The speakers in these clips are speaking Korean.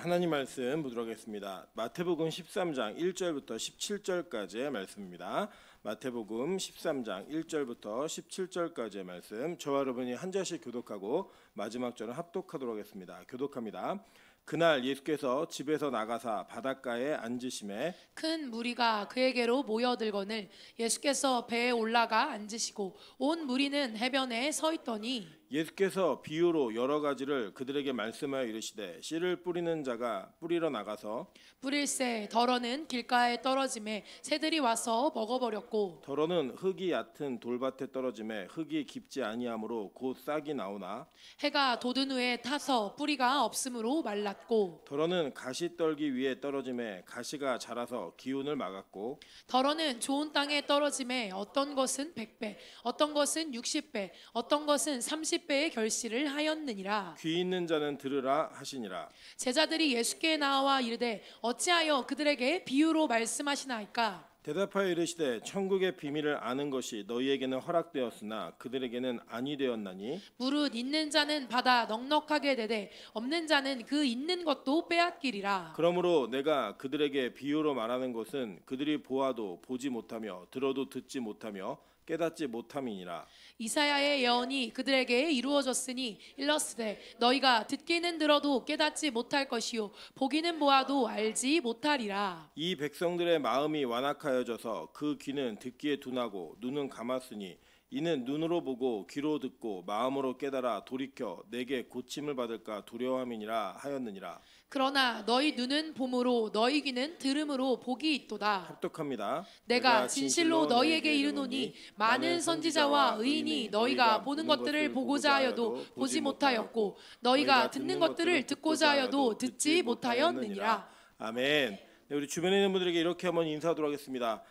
하나님 말씀 보도록 하겠습니다. 마태복음 13장 1절부터 17절까지의 말씀입니다. 마태복음 13장 1절부터 17절까지의 말씀, 저와 여러분이 한 절씩 교독하고 마지막 절은 합독하도록 하겠습니다. 교독합니다. 그날 예수께서 집에서 나가사 바닷가에 앉으심에 큰 무리가 그에게로 모여들거늘 예수께서 배에 올라가 앉으시고 온 무리는 해변에 서 있더니 예수께서 비유로 여러 가지를 그들에게 말씀하여 이르시되 씨를 뿌리는 자가 뿌리러 나가서 뿌릴새 덜어는 길가에 떨어짐에 새들이 와서 먹어버렸고 덜어는 흙이 얕은 돌밭에 떨어짐에 흙이 깊지 아니하므로 곧 싹이 나오나 해가 돋은 후에 타서 뿌리가 없으므로 말랐고 덜어는 가시떨기 위에 떨어짐에 가시가 자라서 기운을 막았고 덜어는 좋은 땅에 떨어짐에 어떤 것은 100배 어떤 것은 60배 어떤 것은 30배의 결실을 하였느니라. 귀 있는 자는 들으라 하시니라. 제자들이 예수께 나와 이르되 어찌하여 그들에게 비유로 말씀하시나이까. 대답하여 이르시되 천국의 비밀을 아는 것이 너희에게는 허락되었으나 그들에게는 아니 되었나니 무릇 있는 자는 받아 넉넉하게 되되 없는 자는 그 있는 것도 빼앗기리라. 그러므로 내가 그들에게 비유로 말하는 것은 그들이 보아도 보지 못하며 들어도 듣지 못하며 깨닫지 못함이니라. 이사야의 예언이 그들에게 이루어졌으니 일러스되 너희가 듣기는 들어도 깨닫지 못할 것이요 보기는 보아도 알지 못하리라. 이 백성들의 마음이 완악하여져서 그 귀는 듣기에 둔하고 눈은 감았으니 이는 눈으로 보고 귀로 듣고 마음으로 깨달아 돌이켜 내게 고침을 받을까 두려움이니라 하였느니라. 그러나 너희 눈은 봄으로 너희 귀는 들음으로 복이 있도다. 합독합니다. 내가 진실로 너희에게 이르노니 많은 선지자와 의인이 너희가 보는 것들을 보고자 하여도 보지 못하였고 너희가 듣는 것들을 듣고자 하여도 듣지 못하였느니라. 아멘. 네, 우리 주변에 있는 분들에게 이렇게 한번 인사하도록 하겠습니다.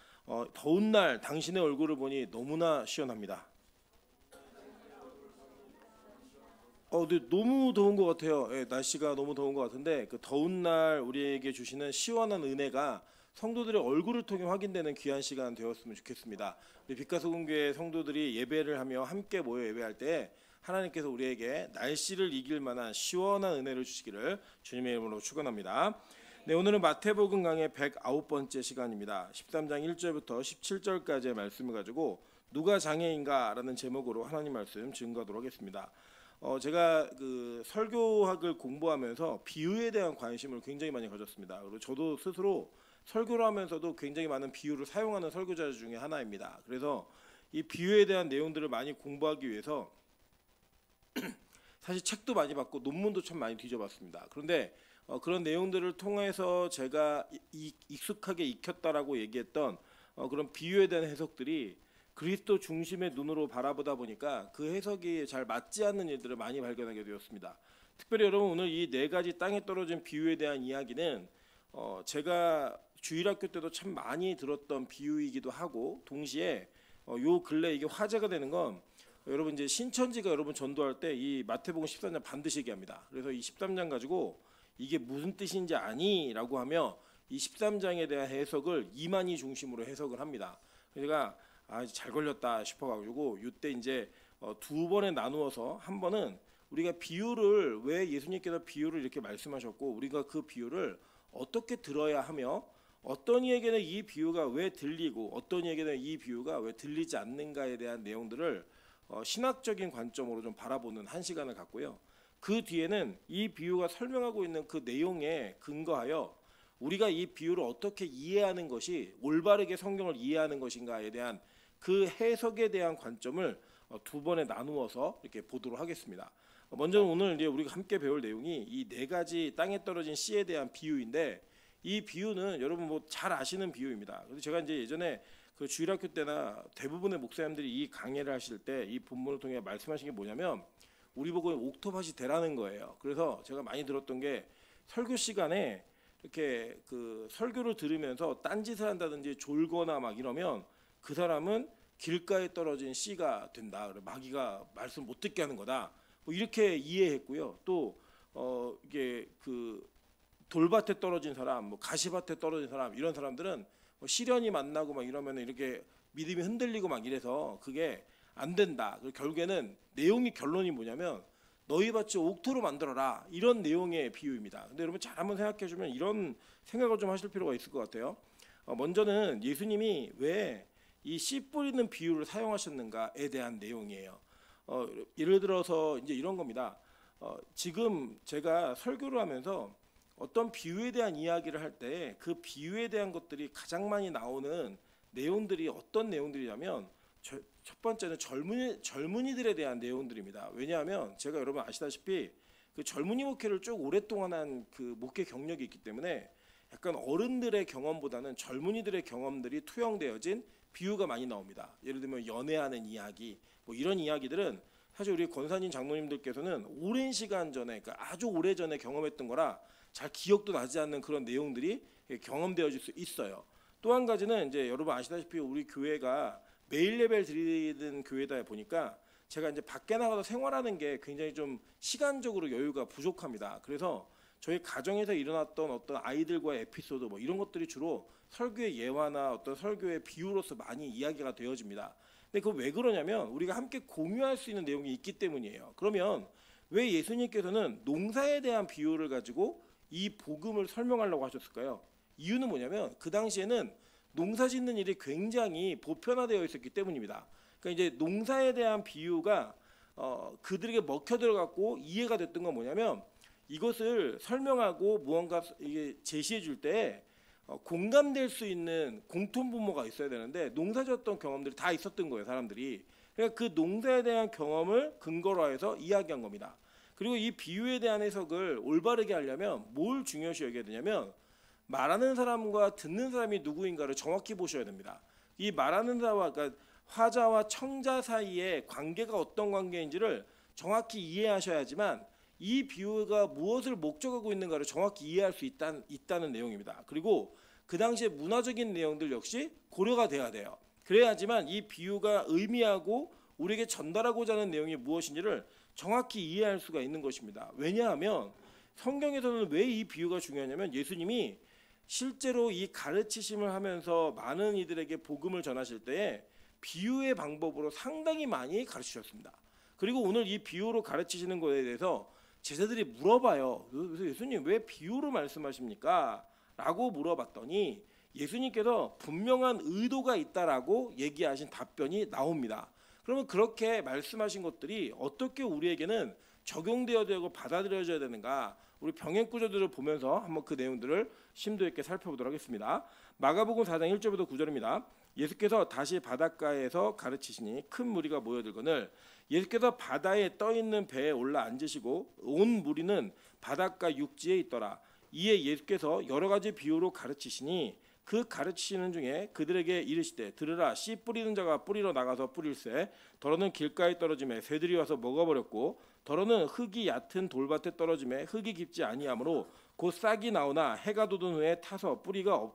더운 날 당신의 얼굴을 보니 너무나 시원합니다. 근데 너무 더운 것 같아요. 예, 날씨가 너무 더운 것 같은데 그 더운 날 우리에게 주시는 시원한 은혜가 성도들의 얼굴을 통해 확인되는 귀한 시간 되었으면 좋겠습니다. 우리 빛가소금교회 성도들이 예배를 하며 함께 모여 예배할 때 하나님께서 우리에게 날씨를 이길 만한 시원한 은혜를 주시기를 주님의 이름으로 축원합니다. 네, 오늘은 마태복음 강의 109번째 시간입니다. 13장 1절부터 17절까지의 말씀을 가지고 누가 장애인가라는 제목으로 하나님 말씀 증거하도록 하겠습니다. 제가 그 설교학을 공부하면서 비유에 대한 관심을 굉장히 많이 가졌습니다. 그리고 저도 스스로 설교를 하면서도 굉장히 많은 비유를 사용하는 설교자 중에 하나입니다. 그래서 이 비유에 대한 내용들을 많이 공부하기 위해서 사실 책도 많이 봤고 논문도 참 많이 뒤져봤습니다. 그런데 그런 내용들을 통해서 제가 익숙하게 익혔다라고 얘기했던 그런 비유에 대한 해석들이 그리스도 중심의 눈으로 바라보다 보니까 그 해석이 잘 맞지 않는 일들을 많이 발견하게 되었습니다. 특별히 여러분 오늘 이 네 가지 땅에 떨어진 비유에 대한 이야기는 제가 주일학교 때도 참 많이 들었던 비유이기도 하고 동시에 요 근래 이게 화제가 되는 건 여러분 이제 신천지가 여러분 전도할 때 이 마태복음 13장 반드시 얘기합니다. 그래서 이 13장 가지고 이게 무슨 뜻인지 아니라고 하며 이 13장에 대한 해석을 이만희 중심으로 해석을 합니다. 제가 잘 걸렸다 싶어가지고 이때 이제 두 번에 나누어서 한 번은 우리가 비유를 왜 예수님께서 비유를 이렇게 말씀하셨고 우리가 그 비유를 어떻게 들어야 하며 어떤 이에게는 이 비유가 왜 들리고 어떤 이에게는 이 비유가 왜 들리지 않는가에 대한 내용들을 신학적인 관점으로 좀 바라보는 한 시간을 갖고요. 그 뒤에는 이 비유가 설명하고 있는 그 내용에 근거하여 우리가 이 비유를 어떻게 이해하는 것이 올바르게 성경을 이해하는 것인가에 대한 그 해석에 대한 관점을 두 번에 나누어서 이렇게 보도록 하겠습니다. 먼저 오늘 이제 우리가 함께 배울 내용이 이 네 가지 땅에 떨어진 씨에 대한 비유인데 이 비유는 여러분 뭐 잘 아시는 비유입니다. 그래서 제가 이제 예전에 그 주일학교 때나 대부분의 목사님들이 이 강해를 하실 때 이 본문을 통해 말씀하신 게 뭐냐면 우리 보고 옥토밭이 되라는 거예요. 그래서 제가 많이 들었던 게 설교 시간에 이렇게 그 설교를 들으면서 딴짓을 한다든지 졸거나 막 이러면 그 사람은 길가에 떨어진 씨가 된다. 마귀가 말씀 못 듣게 하는 거다. 뭐 이렇게 이해했고요. 또 이게 그 돌밭에 떨어진 사람, 뭐 가시밭에 떨어진 사람 이런 사람들은 뭐 시련이 만나고 막 이러면 이렇게 믿음이 흔들리고 막 이래서 그게 안 된다. 결국에는 내용이 결론이 뭐냐면 너희 밭을 옥토로 만들어라, 이런 내용의 비유입니다. 근데 여러분 잘 한번 생각해 주면 이런 생각을 좀 하실 필요가 있을 것 같아요. 먼저는 예수님이 왜 이 씨 뿌리는 비유를 사용하셨는가에 대한 내용이에요. 예를 들어서 이제 이런 겁니다. 지금 제가 설교를 하면서 어떤 비유에 대한 이야기를 할 때 그 비유에 대한 것들이 가장 많이 나오는 내용들이 어떤 내용들이냐면 첫 번째는 젊은이들에 대한 내용들입니다. 왜냐하면 제가 여러분 아시다시피 그 젊은이 목회를 쭉 오랫동안 한 그 목회 경력이 있기 때문에 약간 어른들의 경험보다는 젊은이들의 경험들이 투영되어진 비유가 많이 나옵니다. 예를 들면 연애하는 이야기, 뭐 이런 이야기들은 사실 우리 권사님 장로님들께서는 오랜 시간 전에, 그러니까 아주 오래 전에 경험했던 거라 잘 기억도 나지 않는 그런 내용들이 경험되어질 수 있어요. 또 한 가지는 이제 여러분 아시다시피 우리 교회가 매일 예배를 드리는 교회다 보니까 제가 이제 밖에 나가서 생활하는 게 굉장히 좀 시간적으로 여유가 부족합니다. 그래서 저희 가정에서 일어났던 어떤 아이들과의 에피소드 뭐 이런 것들이 주로 설교의 예화나 어떤 설교의 비유로서 많이 이야기가 되어집니다. 근데 그거 왜 그러냐면 우리가 함께 공유할 수 있는 내용이 있기 때문이에요. 그러면 왜 예수님께서는 농사에 대한 비유를 가지고 이 복음을 설명하려고 하셨을까요? 이유는 뭐냐면 그 당시에는 농사 짓는 일이 굉장히 보편화되어 있었기 때문입니다. 그러니까 이제 농사에 대한 비유가 그들에게 먹혀 들어갔고 이해가 됐던 건 뭐냐면 이것을 설명하고 무언가 이게 제시해 줄 때 공감될 수 있는 공통분모가 있어야 되는데 농사졌던 경험들이 다 있었던 거예요, 사람들이. 그러니까 그 농사에 대한 경험을 근거로 해서 이야기한 겁니다. 그리고 이 비유에 대한 해석을 올바르게 하려면 뭘 중요시 여겨야 되냐면 말하는 사람과 듣는 사람이 누구인가를 정확히 보셔야 됩니다. 이 말하는 사람과 그러니까 화자와 청자 사이의 관계가 어떤 관계인지를 정확히 이해하셔야지만 이 비유가 무엇을 목적하고 있는가를 정확히 이해할 수 있다는 내용입니다. 그리고 그 당시의 문화적인 내용들 역시 고려가 돼야 돼요. 그래야지만 이 비유가 의미하고 우리에게 전달하고자 하는 내용이 무엇인지를 정확히 이해할 수가 있는 것입니다. 왜냐하면 성경에서는 왜 이 비유가 중요하냐면 예수님이 실제로 이 가르치심을 하면서 많은 이들에게 복음을 전하실 때에 비유의 방법으로 상당히 많이 가르치셨습니다. 그리고 오늘 이 비유로 가르치시는 것에 대해서 제자들이 물어봐요. 그래서 예수님 왜 비유로 말씀하십니까? 라고 물어봤더니 예수님께서 분명한 의도가 있다라고 얘기하신 답변이 나옵니다. 그러면 그렇게 말씀하신 것들이 어떻게 우리에게는 적용되어야 되고 받아들여져야 되는가? 우리 병행 구조들을 보면서 한번 그 내용들을 심도 있게 살펴보도록 하겠습니다. 마가복음 4장 1절부터 9절입니다. 예수께서 다시 바닷가에서 가르치시니 큰 무리가 모여들거늘 예수께서 바다에 떠 있는 배에 올라 앉으시고 온 무리는 바닷가 육지에 있더라. 이에 예수께서 여러 가지 비유로 가르치시니 그 가르치시는 중에 그들에게 이르시되 들으라 씨 뿌리는 자가 뿌리러 나가서 뿌릴새 더러는 길가에 떨어짐에 새들이 와서 먹어버렸고 더러는 흙이 얕은 돌밭에 떨어짐에 흙이 깊지 아니하므로 곧 싹이 나오나 해가 돋은 후에 타서 뿌리가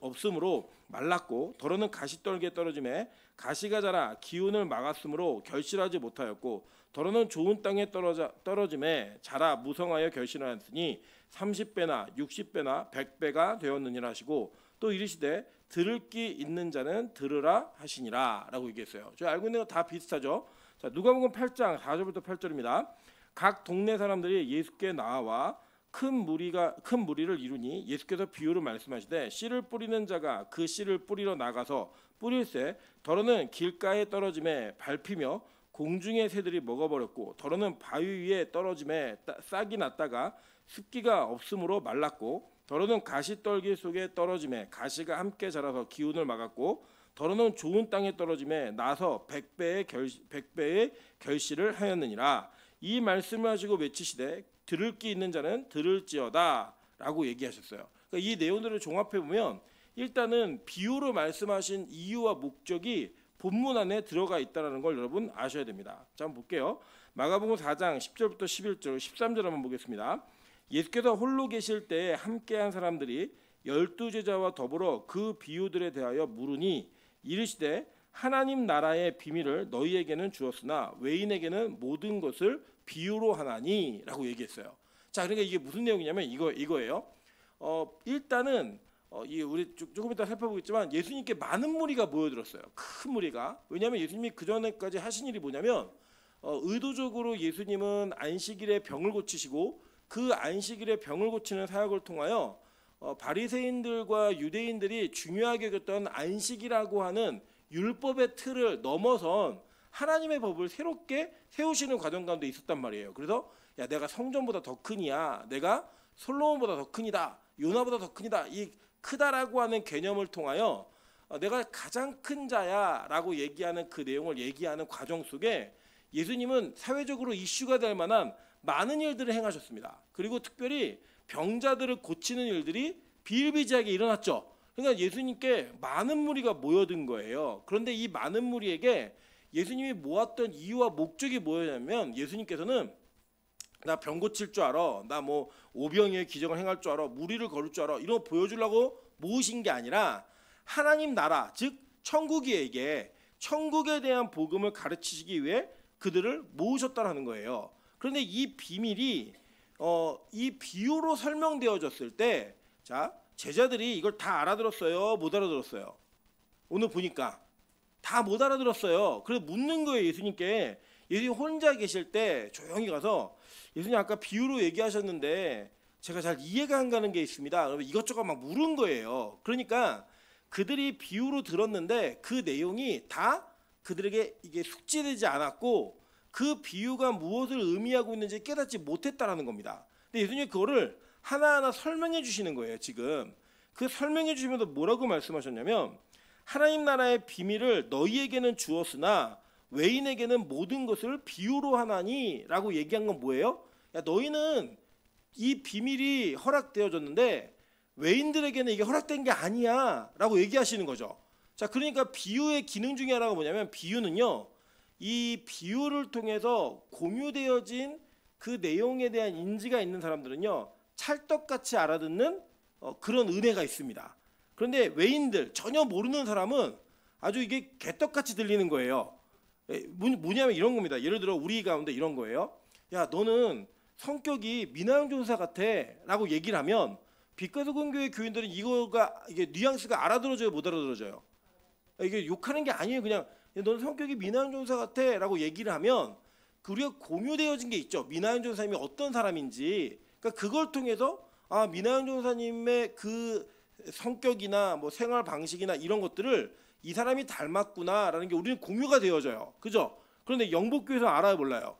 없으므로 말랐고 더러는 가시떨기에 떨어짐에 가시가 자라 기운을 막았으므로 결실하지 못하였고 더러는 좋은 땅에 떨어짐에 자라 무성하여 결실하였으니 30배나 60배나 100배가 되었느니라 하시고 또 이르시되 들을 귀 있는 자는 들으라 하시니라 라고 얘기했어요. 저희 알고 있는 거 다 비슷하죠. 자, 누가복음 8장 4절부터 8절입니다. 각 동네 사람들이 예수께 나와 큰 무리를 이루니 예수께서 비유를 말씀하시되 씨를 뿌리는 자가 그 씨를 뿌리러 나가서 뿌릴새 더러는 길가에 떨어짐에 밟히며 공중의 새들이 먹어버렸고 더러는 바위 위에 떨어짐에 싹이 났다가 습기가 없으므로 말랐고 더러는 가시떨기 속에 떨어짐에 가시가 함께 자라서 기운을 막았고 더러는 좋은 땅에 떨어짐에 나서 100배의 결실을 하였느니라. 이 말씀을 하시고 외치시되 들을 귀 있는 자는 들을지어다 라고 얘기하셨어요. 그러니까 이 내용들을 종합해 보면 일단은 비유로 말씀하신 이유와 목적이 본문 안에 들어가 있다는 걸 여러분 아셔야 됩니다. 자, 한번 볼게요. 마가복음 4장 10절부터 11절 13절 한번 보겠습니다. 예수께서 홀로 계실 때에 함께한 사람들이 12제자와 더불어 그 비유들에 대하여 물으니 이르시되 하나님 나라의 비밀을 너희에게는 주었으나 외인에게는 모든 것을 비유로 하나니 라고 얘기했어요. 자, 그러니까 이게 무슨 내용이냐면 이거예요. 일단은 우리 조금 이따 살펴보겠지만 예수님께 많은 무리가 모여들었어요. 큰 무리가. 왜냐하면 예수님이 그 전에까지 하신 일이 뭐냐면 의도적으로 예수님은 안식일에 병을 고치시고 그 안식일에 병을 고치는 사역을 통하여 바리새인들과 유대인들이 중요하게 여겼던 안식이라고 하는 율법의 틀을 넘어선 하나님의 법을 새롭게 세우시는 과정 가운데 있었단 말이에요. 그래서 야, 내가 성전보다 더 크니야, 내가 솔로몬보다 더 크니다, 요나보다 더 크니다, 이 크다라고 하는 개념을 통하여 내가 가장 큰 자야라고 얘기하는 그 내용을 얘기하는 과정 속에 예수님은 사회적으로 이슈가 될 만한 많은 일들을 행하셨습니다. 그리고 특별히 병자들을 고치는 일들이 비일비재하게 일어났죠. 그러니까 예수님께 많은 무리가 모여든 거예요. 그런데 이 많은 무리에게 예수님이 모았던 이유와 목적이 뭐였냐면 예수님께서는 나 병 고칠 줄 알아, 나 뭐 오병이의 기적을 행할 줄 알아, 무리를 거를 줄 알아, 이런 거 보여주려고 모으신 게 아니라 하나님 나라, 즉 천국에게 천국에 대한 복음을 가르치시기 위해 그들을 모으셨다는 거예요. 그런데 이 비밀이 이 비유로 설명되어졌을 때, 자, 제자들이 이걸 다 알아들었어요, 못 알아들었어요? 오늘 보니까 다 못 알아들었어요. 그래서 묻는 거예요, 예수님께. 예수님 혼자 계실 때 조용히 가서 예수님 아까 비유로 얘기하셨는데 제가 잘 이해가 안 가는 게 있습니다. 그러면 이것저것 막 물은 거예요. 그러니까 그들이 비유로 들었는데 그 내용이 다 그들에게 이게 숙지되지 않았고 그 비유가 무엇을 의미하고 있는지 깨닫지 못했다라는 겁니다. 근데 예수님이 그거를 하나하나 설명해 주시는 거예요. 지금 그 설명해 주시면서 뭐라고 말씀하셨냐면 하나님 나라의 비밀을 너희에게는 주었으나 외인에게는 모든 것을 비유로 하나니라고 얘기한 건 뭐예요? 야, 너희는 이 비밀이 허락되어졌는데 외인들에게는 이게 허락된 게 아니야 라고 얘기하시는 거죠. 자, 그러니까 비유의 기능 중에 하나가 뭐냐면 비유는요, 이 비유를 통해서 공유되어진 그 내용에 대한 인지가 있는 사람들은요 찰떡같이 알아듣는 그런 은혜가 있습니다. 그런데 외인들, 전혀 모르는 사람은 아주 이게 개떡같이 들리는 거예요. 뭐냐면 이런 겁니다. 예를 들어 우리 가운데 이런 거예요. 야, 너는 성격이 미나용존사 같아 라고 얘기를 하면 빛과소금교회 교인들은 이게 뉘앙스가 알아들어져요, 못 알아들어져요? 이게 욕하는 게 아니에요. 그냥 너는 성격이 미나용존사 같아 라고 얘기를 하면 우리가 공유되어진 게 있죠. 미나용존사님이 어떤 사람인지. 그러니까 그걸 통해서 미나용존사님의 그 성격이나 뭐 생활 방식이나 이런 것들을 이 사람이 닮았구나라는 게 우리는 공유가 되어져요. 그죠? 그런데 영복교회에서 알아요, 몰라요?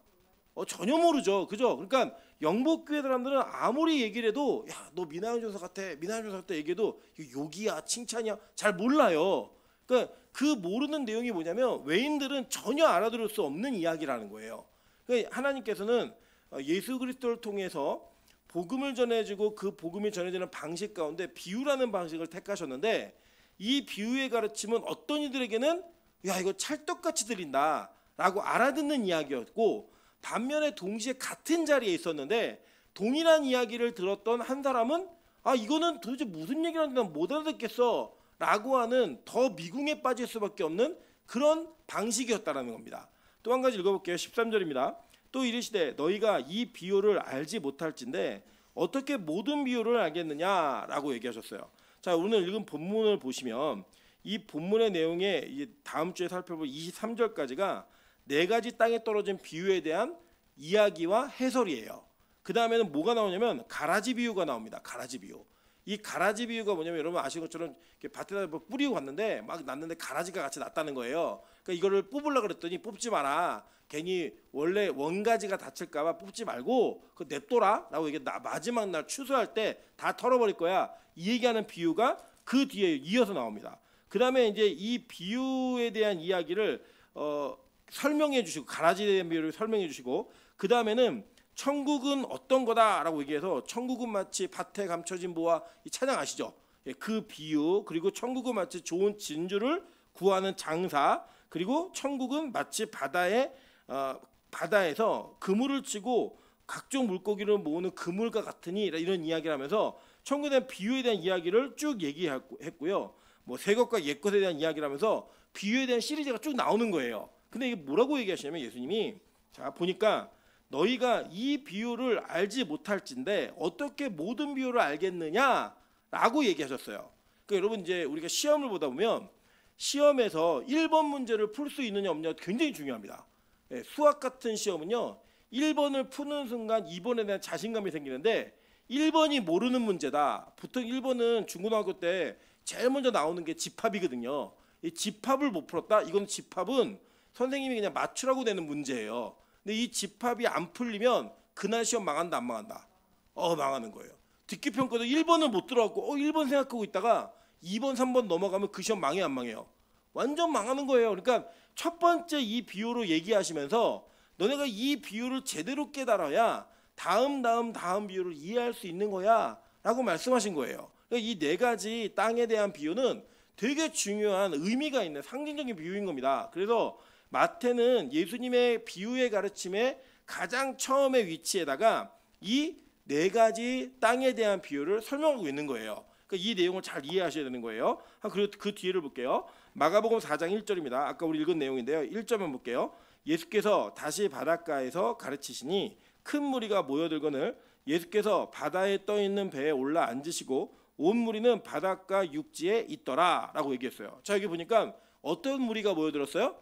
전혀 모르죠. 그죠? 그러니까 영복교회 사람들은 아무리 얘기를 해도 야, 너 미나용존사 같아, 미나용존사 같아 얘기해도 욕이야, 칭찬이야 잘 몰라요. 그러니까 그 모르는 내용이 뭐냐면 외인들은 전혀 알아들을 수 없는 이야기라는 거예요. 그러니까 하나님께서는 예수 그리스도를 통해서 복음을 전해주고 그 복음이 전해지는 방식 가운데 비유라는 방식을 택하셨는데 이 비유의 가르침은 어떤 이들에게는 야, 이거 찰떡같이 들린다라고 알아듣는 이야기였고, 반면에 동시에 같은 자리에 있었는데 동일한 이야기를 들었던 한 사람은 이거는 도대체 무슨 얘기를 하는지 난 못 알아듣겠어 라고 하는 더 미궁에 빠질 수밖에 없는 그런 방식이었다라는 겁니다. 또 한 가지 읽어볼게요. 13절입니다. 또 이르시되 너희가 이 비유를 알지 못할진데 어떻게 모든 비유를 알겠느냐라고 얘기하셨어요. 자, 오늘 읽은 본문을 보시면 이 본문의 내용에 다음 주에 살펴볼 23절까지가 네 가지 땅에 떨어진 비유에 대한 이야기와 해설이에요. 그 다음에는 뭐가 나오냐면 가라지 비유가 나옵니다. 가라지 비유. 이 가라지 비유가 뭐냐면 여러분 아시는 것처럼 밭에다 뿌리고 갔는데 막 났는데 가라지가 같이 났다는 거예요. 그러니까 이거를 뽑으려고 그랬더니 뽑지 마라. 괜히 원래 원가지가 다칠까봐 뽑지 말고 그 냅둬라 라고 얘기해. 마지막 날 추수할 때 다 털어버릴 거야. 이 얘기하는 비유가 그 뒤에 이어서 나옵니다. 그 다음에 이제 이 비유에 대한 이야기를 설명해 주시고 가라지에 대한 비유를 설명해 주시고 그 다음에는 천국은 어떤 거다라고 얘기해서 천국은 마치 밭에 감춰진 보화, 이 찬양 아시죠? 그 비유, 그리고 천국은 마치 좋은 진주를 구하는 장사, 그리고 천국은 마치 바다에서 그물을 치고 각종 물고기를 모으는 그물과 같으니 이런 이야기를 하면서 천국에 대한 비유에 대한 이야기를 쭉 얘기했고요. 뭐 새 것과 옛 것에 대한 이야기를 하면서 비유에 대한 시리즈가 쭉 나오는 거예요. 근데 이게 뭐라고 얘기하시냐면 예수님이 자 보니까 너희가 이 비유를 알지 못할진데 어떻게 모든 비유를 알겠느냐라고 얘기하셨어요. 그러니까 여러분 이제 우리가 시험을 보다 보면 시험에서 1번 문제를 풀 수 있느냐 없느냐 굉장히 중요합니다. 예, 수학 같은 시험은요. 1번을 푸는 순간 2번에 대한 자신감이 생기는데 1번이 모르는 문제다. 보통 1번은 중고등학교 때 제일 먼저 나오는 게 집합이거든요. 이 집합을 못 풀었다. 이건 집합은 선생님이 그냥 맞추라고 내는 문제예요. 근데 이 집합이 안 풀리면 그날 시험 망한다 안 망한다? 망하는 거예요. 듣기평가도 1번을 못 들어갖고 1번 생각하고 있다가 2번 3번 넘어가면 그 시험 망해 안 망해요? 완전 망하는 거예요. 그러니까 첫 번째 이 비유로 얘기하시면서 너네가 이 비유를 제대로 깨달아야 다음 비유를 이해할 수 있는 거야 라고 말씀하신 거예요. 그러니까 이 네 가지 땅에 대한 비유는 되게 중요한 의미가 있는 상징적인 비유인 겁니다. 그래서 마태는 예수님의 비유의 가르침에 가장 처음에 위치에다가 이 네 가지 땅에 대한 비유를 설명하고 있는 거예요. 그러니까 이 내용을 잘 이해하셔야 되는 거예요. 그리고 그 뒤를 볼게요. 마가복음 4장 1절입니다. 아까 우리 읽은 내용인데요. 1절만 볼게요. 예수께서 다시 바닷가에서 가르치시니 큰 무리가 모여들거늘 예수께서 바다에 떠 있는 배에 올라 앉으시고 온 무리는 바닷가 육지에 있더라 라고 얘기했어요. 자, 여기 보니까 어떤 무리가 모여들었어요?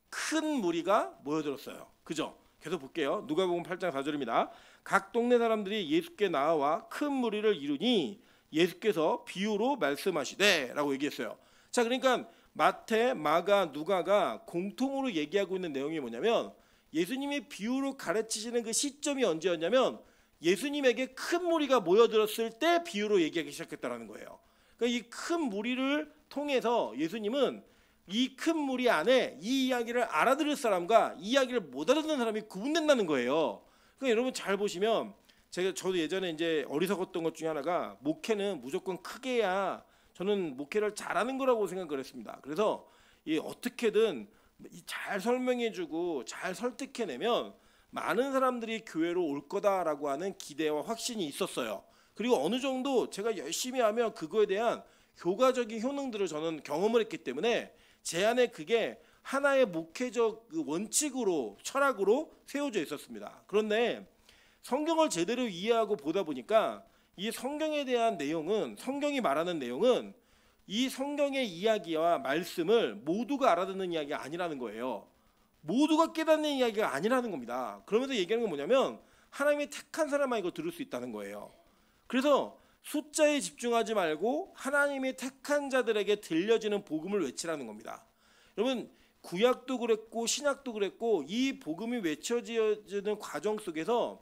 큰 무리가 모여들었어요. 그죠? 계속 볼게요. 누가복음 8장 4절입니다. 각 동네 사람들이 예수께 나와 큰 무리를 이루니 예수께서 비유로 말씀하시되 라고 얘기했어요. 자, 그러니까 마태, 마가, 누가가 공통으로 얘기하고 있는 내용이 뭐냐면 예수님이 비유로 가르치시는 그 시점이 언제였냐면 예수님에게 큰 무리가 모여들었을 때 비유로 얘기하기 시작했다는 거예요. 그러니까 이 큰 무리를 통해서 예수님은 이 큰 무리 안에 이 이야기를 알아들을 사람과 이 이야기를 못 알아듣는 사람이 구분된다는 거예요. 그러니까 여러분 잘 보시면 저도 예전에 이제 어리석었던 것 중에 하나가 목회는 무조건 크게 해야 저는 목회를 잘하는 거라고 생각을 했습니다. 그래서 이 어떻게든 잘 설명해주고 잘 설득해내면 많은 사람들이 교회로 올 거다라고 하는 기대와 확신이 있었어요. 그리고 어느 정도 제가 열심히 하면 그거에 대한 효과적인 효능들을 저는 경험을 했기 때문에 제 안에 그게 하나의 목회적 원칙으로 철학으로 세워져 있었습니다. 그런데 성경을 제대로 이해하고 보다 보니까 이 성경에 대한 내용은 성경이 말하는 내용은 이 성경의 이야기와 말씀을 모두가 알아듣는 이야기가 아니라는 거예요. 모두가 깨닫는 이야기가 아니라는 겁니다. 그러면서 얘기하는 건 뭐냐면 하나님이 택한 사람만 이거 들을 수 있다는 거예요. 그래서 숫자에 집중하지 말고 하나님이 택한 자들에게 들려지는 복음을 외치라는 겁니다. 여러분 구약도 그랬고 신약도 그랬고 이 복음이 외쳐지는 과정 속에서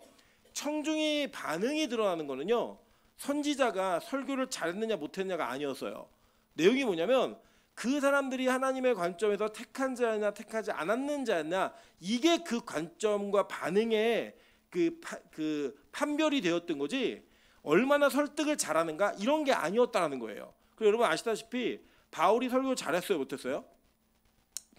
청중의 반응이 드러나는 거는요. 선지자가 설교를 잘했느냐 못했느냐가 아니었어요. 내용이 뭐냐면 그 사람들이 하나님의 관점에서 택한 자냐 택하지 않았는 자냐 이게 그 관점과 반응의 그 판별이 되었던 거지 얼마나 설득을 잘하는가 이런 게 아니었다는 거예요. 그리고 여러분 아시다시피 바울이 설교 잘했어요 못했어요?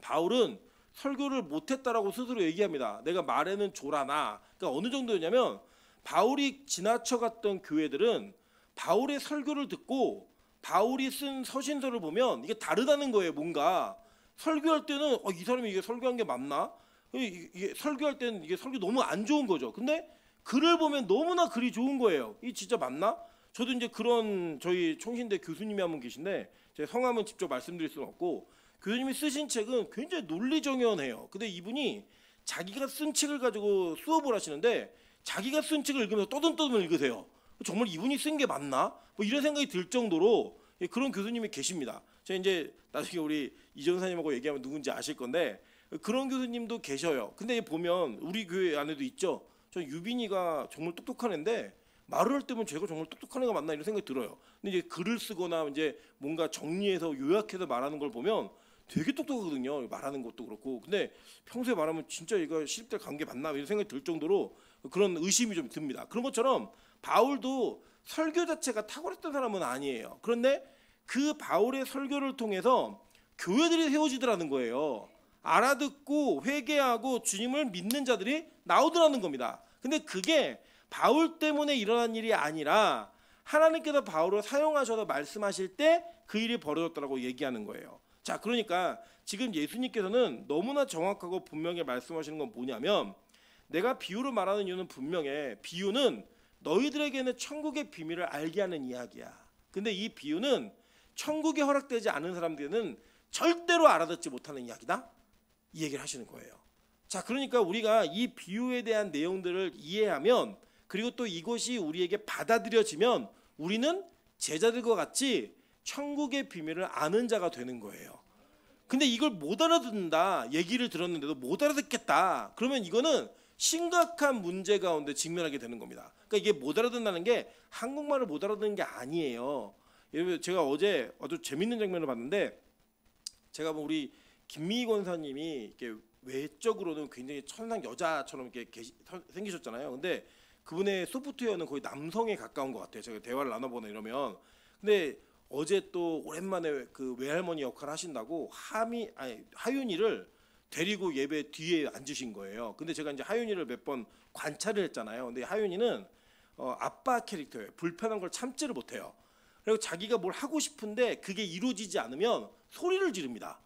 바울은 설교를 못했다라고 스스로 얘기합니다. 내가 말에는 조라나. 그러니까 어느 정도였냐면 바울이 지나쳐갔던 교회들은 바울의 설교를 듣고 바울이 쓴 서신서를 보면 이게 다르다는 거예요. 뭔가 설교할 때는 이 사람이 이게 설교한 게 맞나? 이게 설교할 때는 이게 설교 너무 안 좋은 거죠. 근데 글을 보면 너무나 글이 좋은 거예요. 이 진짜 맞나? 저도 이제 그런 저희 총신대 교수님이 한 분 계신데 제 성함은 직접 말씀드릴 수는 없고 교수님이 쓰신 책은 굉장히 논리정연해요. 근데 이분이 자기가 쓴 책을 가지고 수업을 하시는데 자기가 쓴 책을 읽으면서 떠듬떠듬 읽으세요. 정말 이분이 쓴 게 맞나? 뭐 이런 생각이 들 정도로 그런 교수님이 계십니다. 제가 이제 나중에 우리 이전사님하고 얘기하면 누군지 아실 건데 그런 교수님도 계셔요. 근데 보면 우리 교회 안에도 있죠. 저 유빈이가 정말 똑똑한 애인데 말을 할 때면 제가 정말 똑똑한 애가 맞나 이런 생각이 들어요. 근데 이제 글을 쓰거나 이제 뭔가 정리해서 요약해서 말하는 걸 보면 되게 똑똑하거든요. 말하는 것도 그렇고. 근데 평소에 말하면 진짜 얘가 시집대 간 게 맞나 이런 생각이 들 정도로 그런 의심이 좀 듭니다. 그런 것처럼 바울도 설교 자체가 탁월했던 사람은 아니에요. 그런데 그 바울의 설교를 통해서 교회들이 세워지더라는 거예요. 알아듣고 회개하고 주님을 믿는 자들이 나오더라는 겁니다. 근데 그게 바울 때문에 일어난 일이 아니라 하나님께서 바울을 사용하셔서 말씀하실 때 그 일이 벌어졌다고 얘기하는 거예요. 자, 그러니까 지금 예수님께서는 너무나 정확하고 분명히 말씀하시는 건 뭐냐면 내가 비유로 말하는 이유는 분명해. 비유는 너희들에게는 천국의 비밀을 알게 하는 이야기야. 근데 이 비유는 천국에 허락되지 않은 사람들은 절대로 알아듣지 못하는 이야기다. 이 얘기를 하시는 거예요. 자, 그러니까 우리가 이 비유에 대한 내용들을 이해하면, 그리고 또 이것이 우리에게 받아들여지면 우리는 제자들과 같이 천국의 비밀을 아는 자가 되는 거예요. 근데 이걸 못 알아듣는다, 얘기를 들었는데도 못 알아듣겠다, 그러면 이거는 심각한 문제 가운데 직면하게 되는 겁니다. 그러니까 이게 못 알아듣는다는 게 한국말을 못 알아듣는 게 아니에요. 예를 들어 제가 어제 아주 재밌는 장면을 봤는데, 제가 뭐 우리 김미희 권사님이 이렇게 외적으로는 굉장히 천상 여자처럼 이렇게 생기셨잖아요. 근데 그분의 소프트웨어는 거의 남성에 가까운 것 같아요. 제가 대화를 나눠보나 이러면. 근데 어제 또 오랜만에 그 외할머니 역할을 하신다고 하윤이를 데리고 예배 뒤에 앉으신 거예요. 근데 제가 이제 하윤이를 몇 번 관찰을 했잖아요. 근데 하윤이는 아빠 캐릭터예요. 불편한 걸 참지를 못해요. 그리고 자기가 뭘 하고 싶은데 그게 이루어지지 않으면 소리를 지릅니다.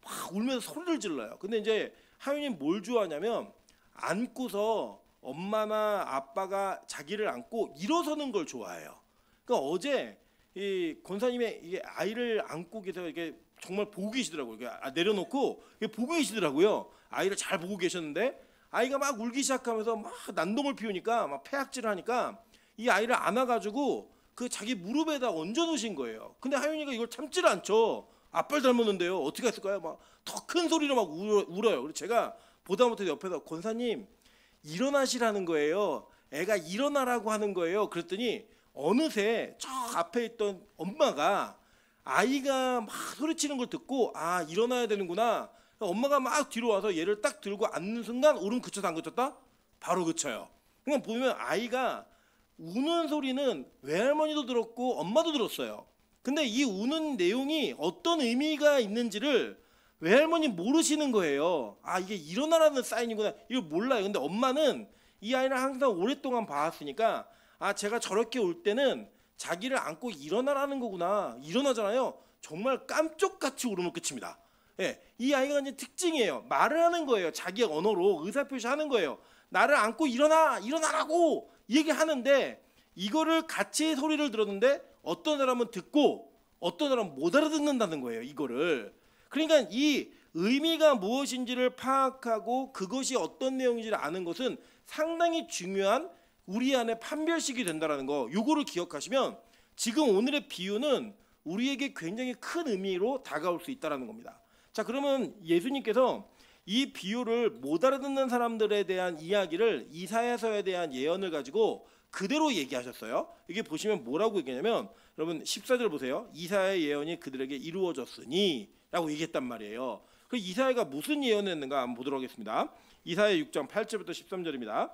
막 울면서 소리를 질러요. 근데 이제 하윤이는 뭘 좋아하냐면 안고서 엄마나 아빠가 자기를 안고 일어서는 걸 좋아해요. 그러니까 어제 이 권사님의 이 아이를 안고 계세요. 이게 정말 보고 계시더라고요. 내려놓고 보고 계시더라고요. 아이를 잘 보고 계셨는데 아이가 막 울기 시작하면서 막 난동을 피우니까 막 패악질을 하니까 이 아이를 안아가지고 그 자기 무릎에다 얹어 놓으신 거예요. 근데 하윤이가 이걸 참지를 않죠. 아빠를 닮았는데요. 어떻게 했을까요? 막 더 큰 소리로 막 울어요. 그래서 제가 보다 못해 옆에서 권사님 일어나시라는 거예요. 애가 일어나라고 하는 거예요. 그랬더니 어느새 저 앞에 있던 엄마가 아이가 막 소리치는 걸 듣고 아 일어나야 되는구나. 엄마가 막 뒤로 와서 얘를 딱 들고 앉는 순간 울음 그쳤다 안 그쳤다? 바로 그쳐요. 그러니까 보면 아이가 우는 소리는 외할머니도 들었고 엄마도 들었어요. 근데 이 우는 내용이 어떤 의미가 있는지를 외할머니 모르시는 거예요. 아 이게 일어나라는 사인이구나. 이걸 몰라요. 근데 엄마는 이 아이를 항상 오랫동안 봐왔으니까 아 제가 저렇게 울 때는 자기를 안고 일어나라는 거구나. 일어나잖아요. 정말 깜짝같이 울음을 그칩니다. 예, 이 아이가 이제 특징이에요. 말을 하는 거예요. 자기 언어로 의사표시하는 거예요. 나를 안고 일어나라고 얘기하는데 이거를 같이 소리를 들었는데 어떤 사람은 듣고 어떤 사람은 못 알아듣는다는 거예요. 이거를. 그러니까 이 의미가 무엇인지를 파악하고 그것이 어떤 내용인지를 아는 것은 상당히 중요한 우리 안에 판별식이 된다는 거. 요거를 기억하시면 지금 오늘의 비유는 우리에게 굉장히 큰 의미로 다가올 수 있다는 겁니다. 자, 그러면 예수님께서 이 비유를 못 알아듣는 사람들에 대한 이야기를 이사야서에 대한 예언을 가지고 그대로 얘기하셨어요. 이게 보시면 뭐라고 얘기하냐면 여러분 14절 보세요. 이사야의 예언이 그들에게 이루어졌으니 라고 얘기했단 말이에요. 그 이사야가 무슨 예언을 했는가 한번 보도록 하겠습니다. 이사야 6장 8절부터 13절입니다.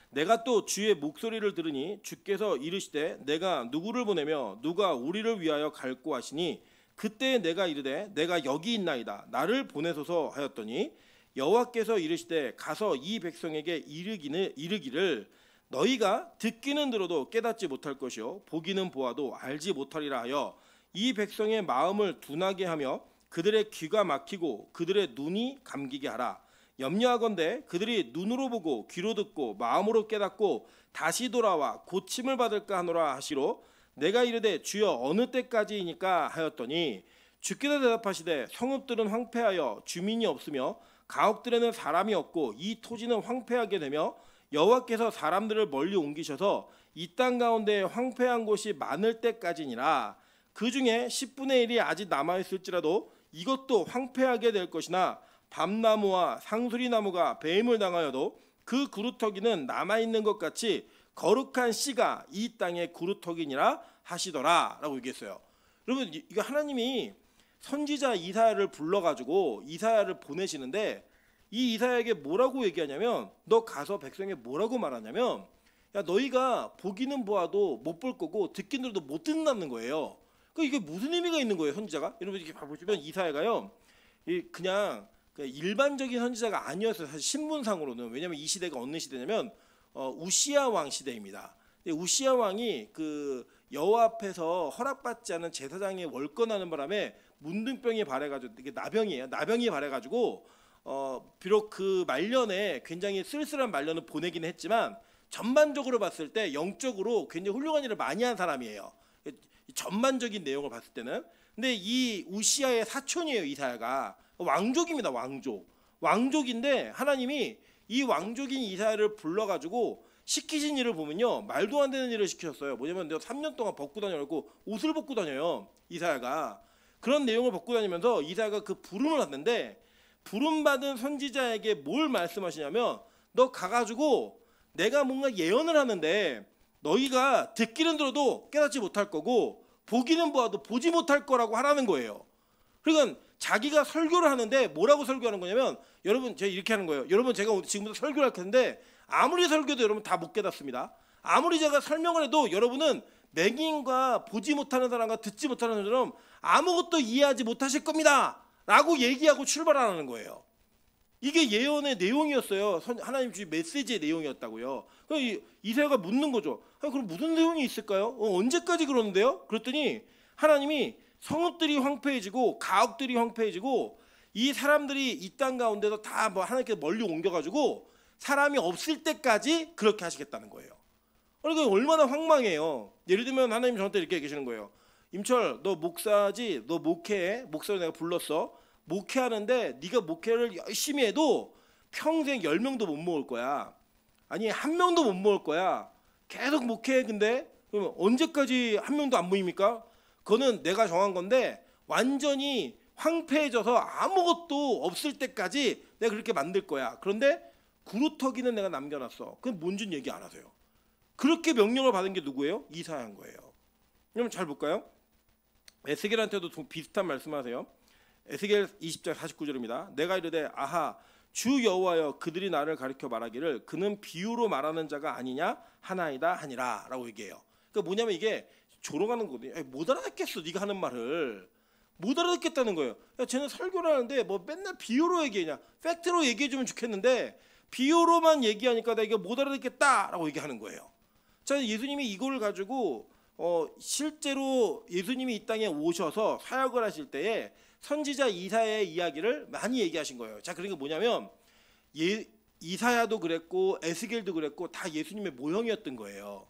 내가 또 주의 목소리를 들으니 주께서 이르시되 내가 누구를 보내며 누가 우리를 위하여 갈고 하시니 그때 내가 이르되 내가 여기 있나이다 나를 보내소서 하였더니 여호와께서 이르시되 가서 이 백성에게 이르기를 너희가 듣기는 들어도 깨닫지 못할 것이요 보기는 보아도 알지 못하리라 하여 이 백성의 마음을 둔하게 하며 그들의 귀가 막히고 그들의 눈이 감기게 하라. 염려하건대 그들이 눈으로 보고 귀로 듣고 마음으로 깨닫고 다시 돌아와 고침을 받을까 하노라 하시로 내가 이르되 주여 어느 때까지이니까 하였더니 주께서 대답하시되 성읍들은 황폐하여 주민이 없으며 가옥들에는 사람이 없고 이 토지는 황폐하게 되며 여호와께서 사람들을 멀리 옮기셔서 이 땅 가운데 황폐한 곳이 많을 때까지니라. 그 중에 10분의 1이 아직 남아있을지라도 이것도 황폐하게 될 것이나 밤나무와 상수리나무가 배임을 당하여도 그 구루터기는 남아있는 것 같이 거룩한 씨가 이 땅의 구루터기니라 하시더라 라고 얘기했어요. 여러분 이거 하나님이 선지자 이사야를 불러가지고 이사야를 보내시는데 이 이사야에게 뭐라고 얘기하냐면 너 가서 백성에 뭐라고 말하냐면 야 너희가 보기는 보아도 못 볼 거고 듣기는 들어도 못 듣는다는 거예요. 이게 무슨 의미가 있는 거예요 선지자가? 여러분 이렇게 보시면 이사야가요 그냥 일반적인 선지자가 아니었어요. 사실 신분상으로는. 왜냐하면 이 시대가 어느 시대냐면 우시야 왕 시대입니다. 우시야 왕이 그 여호와 앞에서 허락받지 않은 제사장에 월권하는 바람에 문둥병이 발해가지고 이게 나병이에요. 나병이 발해가지고 비록 그 말년에 굉장히 쓸쓸한 말년을 보내긴 했지만 전반적으로 봤을 때 영적으로 굉장히 훌륭한 일을 많이 한 사람이에요. 전반적인 내용을 봤을 때는. 근데 이 우시야의 사촌이에요. 이사야가 왕족입니다. 왕족. 왕족인데 하나님이 이 왕족인 이사야를 불러가지고 시키신 일을 보면요, 말도 안 되는 일을 시키셨어요. 뭐냐면 내가 3년 동안 벗고 다녀고 옷을 벗고 다녀요, 이사야가. 그런 내용을 벗고 다니면서 이사야가 그 부름을 받는데, 부름받은 선지자에게 뭘 말씀하시냐면, 너 가가지고 내가 뭔가 예언을 하는데 너희가 듣기는 들어도 깨닫지 못할 거고 보기는 보아도 보지 못할 거라고 하라는 거예요. 그러니까 자기가 설교를 하는데 뭐라고 설교하는 거냐면, 여러분 제가 이렇게 하는 거예요. 여러분 제가 지금부터 설교를 할 텐데 아무리 설교도 여러분 다 못 깨닫습니다. 아무리 제가 설명을 해도 여러분은 맹인과 보지 못하는 사람과 듣지 못하는 사람처럼 아무것도 이해하지 못하실 겁니다 라고 얘기하고 출발하는 거예요. 이게 예언의 내용이었어요. 하나님 주신 메시지의 내용이었다고요. 이사야가 묻는 거죠. 그럼 무슨 내용이 있을까요? 언제까지 그러는데요? 그랬더니 하나님이 성읍들이 황폐해지고 가옥들이 황폐해지고 이 사람들이 이 땅 가운데서 다 뭐 하나님께 멀리 옮겨가지고 사람이 없을 때까지 그렇게 하시겠다는 거예요. 그러니까 얼마나 황망해요. 예를 들면 하나님 저한테 이렇게 얘기하시는 거예요. 임철, 너 목사지, 너 목회해. 목사로 내가 불렀어. 목회하는데 네가 목회를 열심히 해도 평생 10명도 못 모을 거야. 아니 1명도 못 모을 거야. 계속 목회해. 근데 그러면 언제까지 1명도 안 모입니까? 그거는 내가 정한 건데 완전히 황폐해져서 아무것도 없을 때까지 내가 그렇게 만들 거야. 그런데 구루터기는 내가 남겨놨어. 그건 뭔지는 얘기 안 하세요. 그렇게 명령을 받은 게 누구예요? 이사야인 거예요. 그럼 잘 볼까요? 에스겔한테도 비슷한 말씀하세요. 에스겔 20장 49절입니다. 내가 이르되 아하 주 여호와여 그들이 나를 가리켜 말하기를 그는 비유로 말하는 자가 아니냐 하나이다 하니라 라고 얘기해요. 그러니까 뭐냐면 이게 조롱하는 거거든요. 못 알아듣겠어 네가 하는 말을. 못 알아듣겠다는 거예요. 야, 쟤는 설교를 하는데 뭐 맨날 비유로 얘기하냐, 팩트로 얘기해주면 좋겠는데 비유로만 얘기하니까 내가 못 알아듣겠다라고 얘기하는 거예요. 자, 예수님이 이걸 가지고 실제로 예수님이 이 땅에 오셔서 사역을 하실 때에 선지자 이사야의 이야기를 많이 얘기하신 거예요. 자, 그러니까 뭐냐면 이사야도 그랬고 에스겔도 그랬고 다 예수님의 모형이었던 거예요.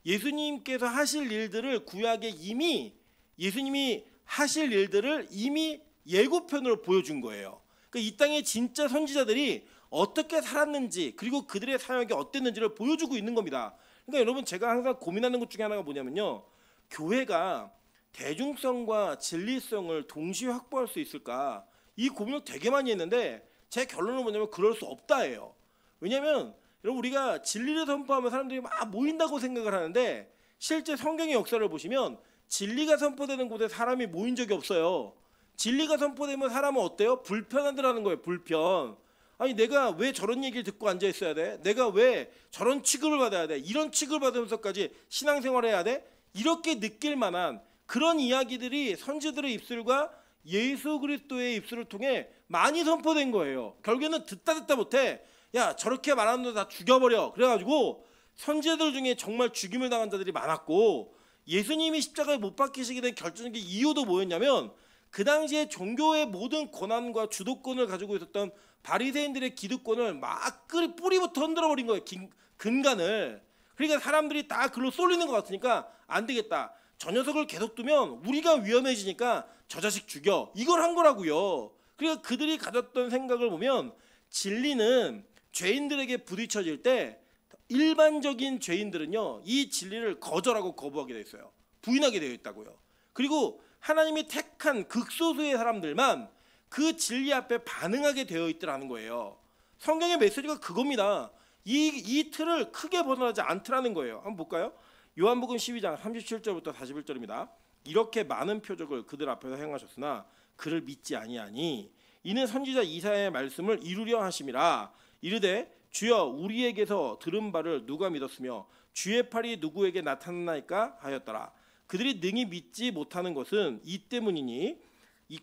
예수님께서 하실 일들을 구약에 이미 예수님이 하실 일들을 이미 예고편으로 보여준 거예요. 그러니까 이 땅의 진짜 선지자들이 어떻게 살았는지 그리고 그들의 사역이 어땠는지를 보여주고 있는 겁니다. 그러니까 여러분 제가 항상 고민하는 것 중에 하나가 뭐냐면요, 교회가 대중성과 진리성을 동시에 확보할 수 있을까, 이 고민을 되게 많이 했는데 제 결론은 뭐냐면 그럴 수 없다예요. 왜냐하면 여러분 우리가 진리를 선포하면 사람들이 막 모인다고 생각을 하는데 실제 성경의 역사를 보시면 진리가 선포되는 곳에 사람이 모인 적이 없어요. 진리가 선포되면 사람은 어때요? 불편하더라는 거예요. 불편. 아니 내가 왜 저런 얘기를 듣고 앉아 있어야 돼? 내가 왜 저런 취급을 받아야 돼? 이런 취급을 받으면서까지 신앙생활을 해야 돼? 이렇게 느낄 만한 그런 이야기들이 선지들의 입술과 예수 그리스도의 입술을 통해 많이 선포된 거예요. 결국에는 듣다 못해 야 저렇게 말하는 너 다 죽여버려. 그래가지고 선지자들 중에 정말 죽임을 당한 자들이 많았고, 예수님이 십자가에 못 박히시게 된 결정적인 이유도 뭐였냐면 그 당시에 종교의 모든 권한과 주도권을 가지고 있었던 바리새인들의 기득권을 막 뿌리부터 흔들어버린 거예요. 근간을. 그러니까 사람들이 다 글로 쏠리는 것 같으니까 안 되겠다. 저 녀석을 계속 두면 우리가 위험해지니까 저 자식 죽여. 이걸 한 거라고요. 그러니까 그들이 가졌던 생각을 보면 진리는 죄인들에게 부딪혀질 때 일반적인 죄인들은요 이 진리를 거절하고 거부하게 되어 있어요. 부인하게 되어 있다고요. 그리고 하나님이 택한 극소수의 사람들만 그 진리 앞에 반응하게 되어 있더라는 거예요. 성경의 메시지가 그겁니다. 이 틀을 크게 벗어나지 않더라는 거예요. 한번 볼까요? 요한복음 12장 37절부터 41절입니다. 이렇게 많은 표적을 그들 앞에서 행하셨으나 그를 믿지 아니하니 이는 선지자 이사야의 말씀을 이루려 하심이라. 이르되 주여 우리에게서 들은 바를 누가 믿었으며 주의 팔이 누구에게 나타나나이까 하였더라. 그들이 능히 믿지 못하는 것은 이 때문이니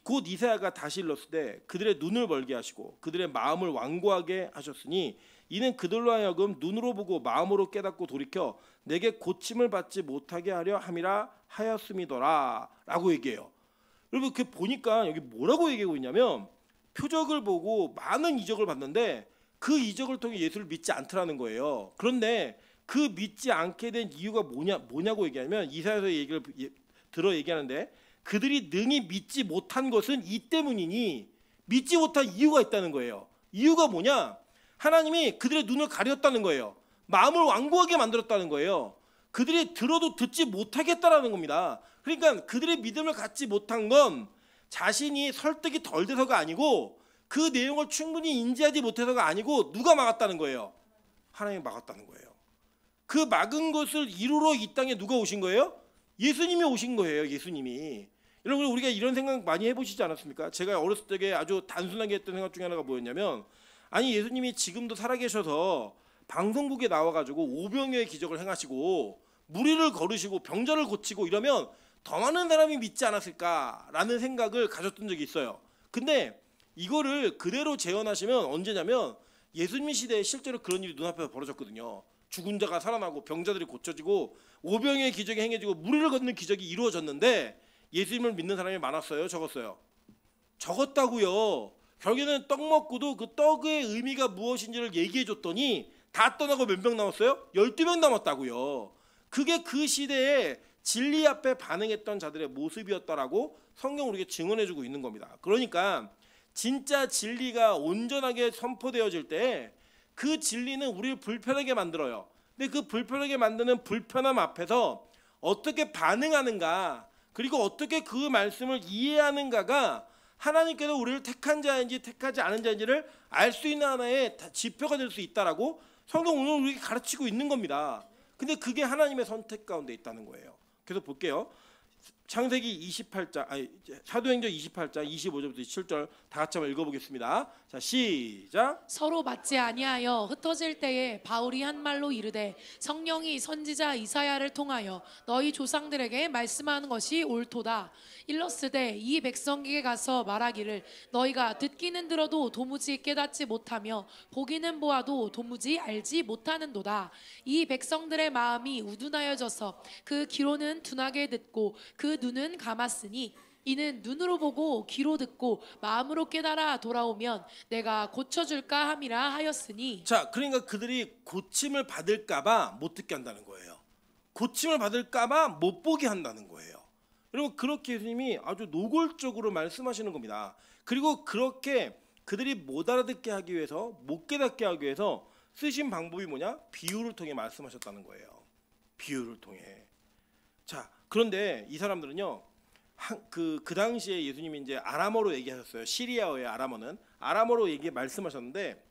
곧 이사야가 다시 일렀을 때 그들의 눈을 벌게 하시고 그들의 마음을 완고하게 하셨으니 이는 그들로 하여금 눈으로 보고 마음으로 깨닫고 돌이켜 내게 고침을 받지 못하게 하려 함이라 하였음이더라 라고 얘기해요. 여러분 그 보니까 여기 뭐라고 얘기하고 있냐면 표적을 보고 많은 이적을 봤는데 그 이적을 통해 예수를 믿지 않더라는 거예요. 그런데 그 믿지 않게 된 이유가 뭐냐고 얘기하면 이사야서 얘기를 들어 얘기하는데 그들이 능히 믿지 못한 것은 이 때문이니 믿지 못한 이유가 있다는 거예요. 이유가 뭐냐? 하나님이 그들의 눈을 가렸다는 거예요. 마음을 완고하게 만들었다는 거예요. 그들이 들어도 듣지 못하겠다라는 겁니다. 그러니까 그들의 믿음을 갖지 못한 건 자신이 설득이 덜 돼서가 아니고 그 내용을 충분히 인지하지 못해서가 아니고 누가 막았다는 거예요? 하나님이 막았다는 거예요. 그 막은 것을 이루러 이 땅에 누가 오신 거예요? 예수님이 오신 거예요. 예수님이. 여러분 우리가 이런 생각 많이 해보시지 않았습니까? 제가 어렸을 때 아주 단순하게 했던 생각 중에 하나가 뭐였냐면 아니 예수님이 지금도 살아계셔서 방송국에 나와가지고 오병이어의 기적을 행하시고 무리를 거르시고 병자를 고치고 이러면 더 많은 사람이 믿지 않았을까라는 생각을 가졌던 적이 있어요. 근데 이거를 그대로 재현하시면 언제냐면 예수님 시대에 실제로 그런 일이 눈앞에서 벌어졌거든요. 죽은 자가 살아나고 병자들이 고쳐지고 오병이어의 기적이 행해지고 무리를 걷는 기적이 이루어졌는데 예수님을 믿는 사람이 많았어요? 적었어요? 적었다고요. 결국에는 떡 먹고도 그 떡의 의미가 무엇인지를 얘기해 줬더니 다 떠나고 몇 명 남았어요? 12명 남았다고요. 그게 그 시대에 진리 앞에 반응했던 자들의 모습이었다라고 성경 우리에게 증언해 주고 있는 겁니다. 그러니까 진짜 진리가 온전하게 선포되어질 때 그 진리는 우리를 불편하게 만들어요. 근데 그 불편하게 만드는 불편함 앞에서 어떻게 반응하는가 그리고 어떻게 그 말씀을 이해하는가가 하나님께서 우리를 택한 자인지 택하지 않은 자인지를 알 수 있는 하나의 지표가 될 수 있다라고 성경 오늘 우리에게 가르치고 있는 겁니다. 근데 그게 하나님의 선택 가운데 있다는 거예요. 계속 볼게요. 창세기 28장, 사도행전 28장 25절부터 27절 다 같이 한번 읽어보겠습니다. 자, 시작. 서로 맞지 아니하여 흩어질 때에 바울이 한 말로 이르되 성령이 선지자 이사야를 통하여 너희 조상들에게 말씀하는 것이 옳도다. 일렀으되 이 백성에게 가서 말하기를 너희가 듣기는 들어도 도무지 깨닫지 못하며 보기는 보아도 도무지 알지 못하는도다. 이 백성들의 마음이 우둔하여져서 그 귀로는 둔하게 듣고 그 눈은 감았으니 이는 눈으로 보고 귀로 듣고 마음으로 깨달아 돌아오면 내가 고쳐줄까 함이라 하였으니. 자, 그러니까 그들이 고침을 받을까봐 못 듣게 한다는 거예요. 고침을 받을까봐 못 보게 한다는 거예요. 여러분 그렇게 예수님이 아주 노골적으로 말씀하시는 겁니다. 그리고 그렇게 그들이 못 알아듣게 하기 위해서 못 깨닫게 하기 위해서 쓰신 방법이 뭐냐? 비유를 통해 말씀하셨다는 거예요. 비유를 통해. 자, 그런데 이 사람들은요. 그 당시에 예수님이 이제 아람어로 얘기하셨어요. 시리아어의 아람어로 말씀하셨는데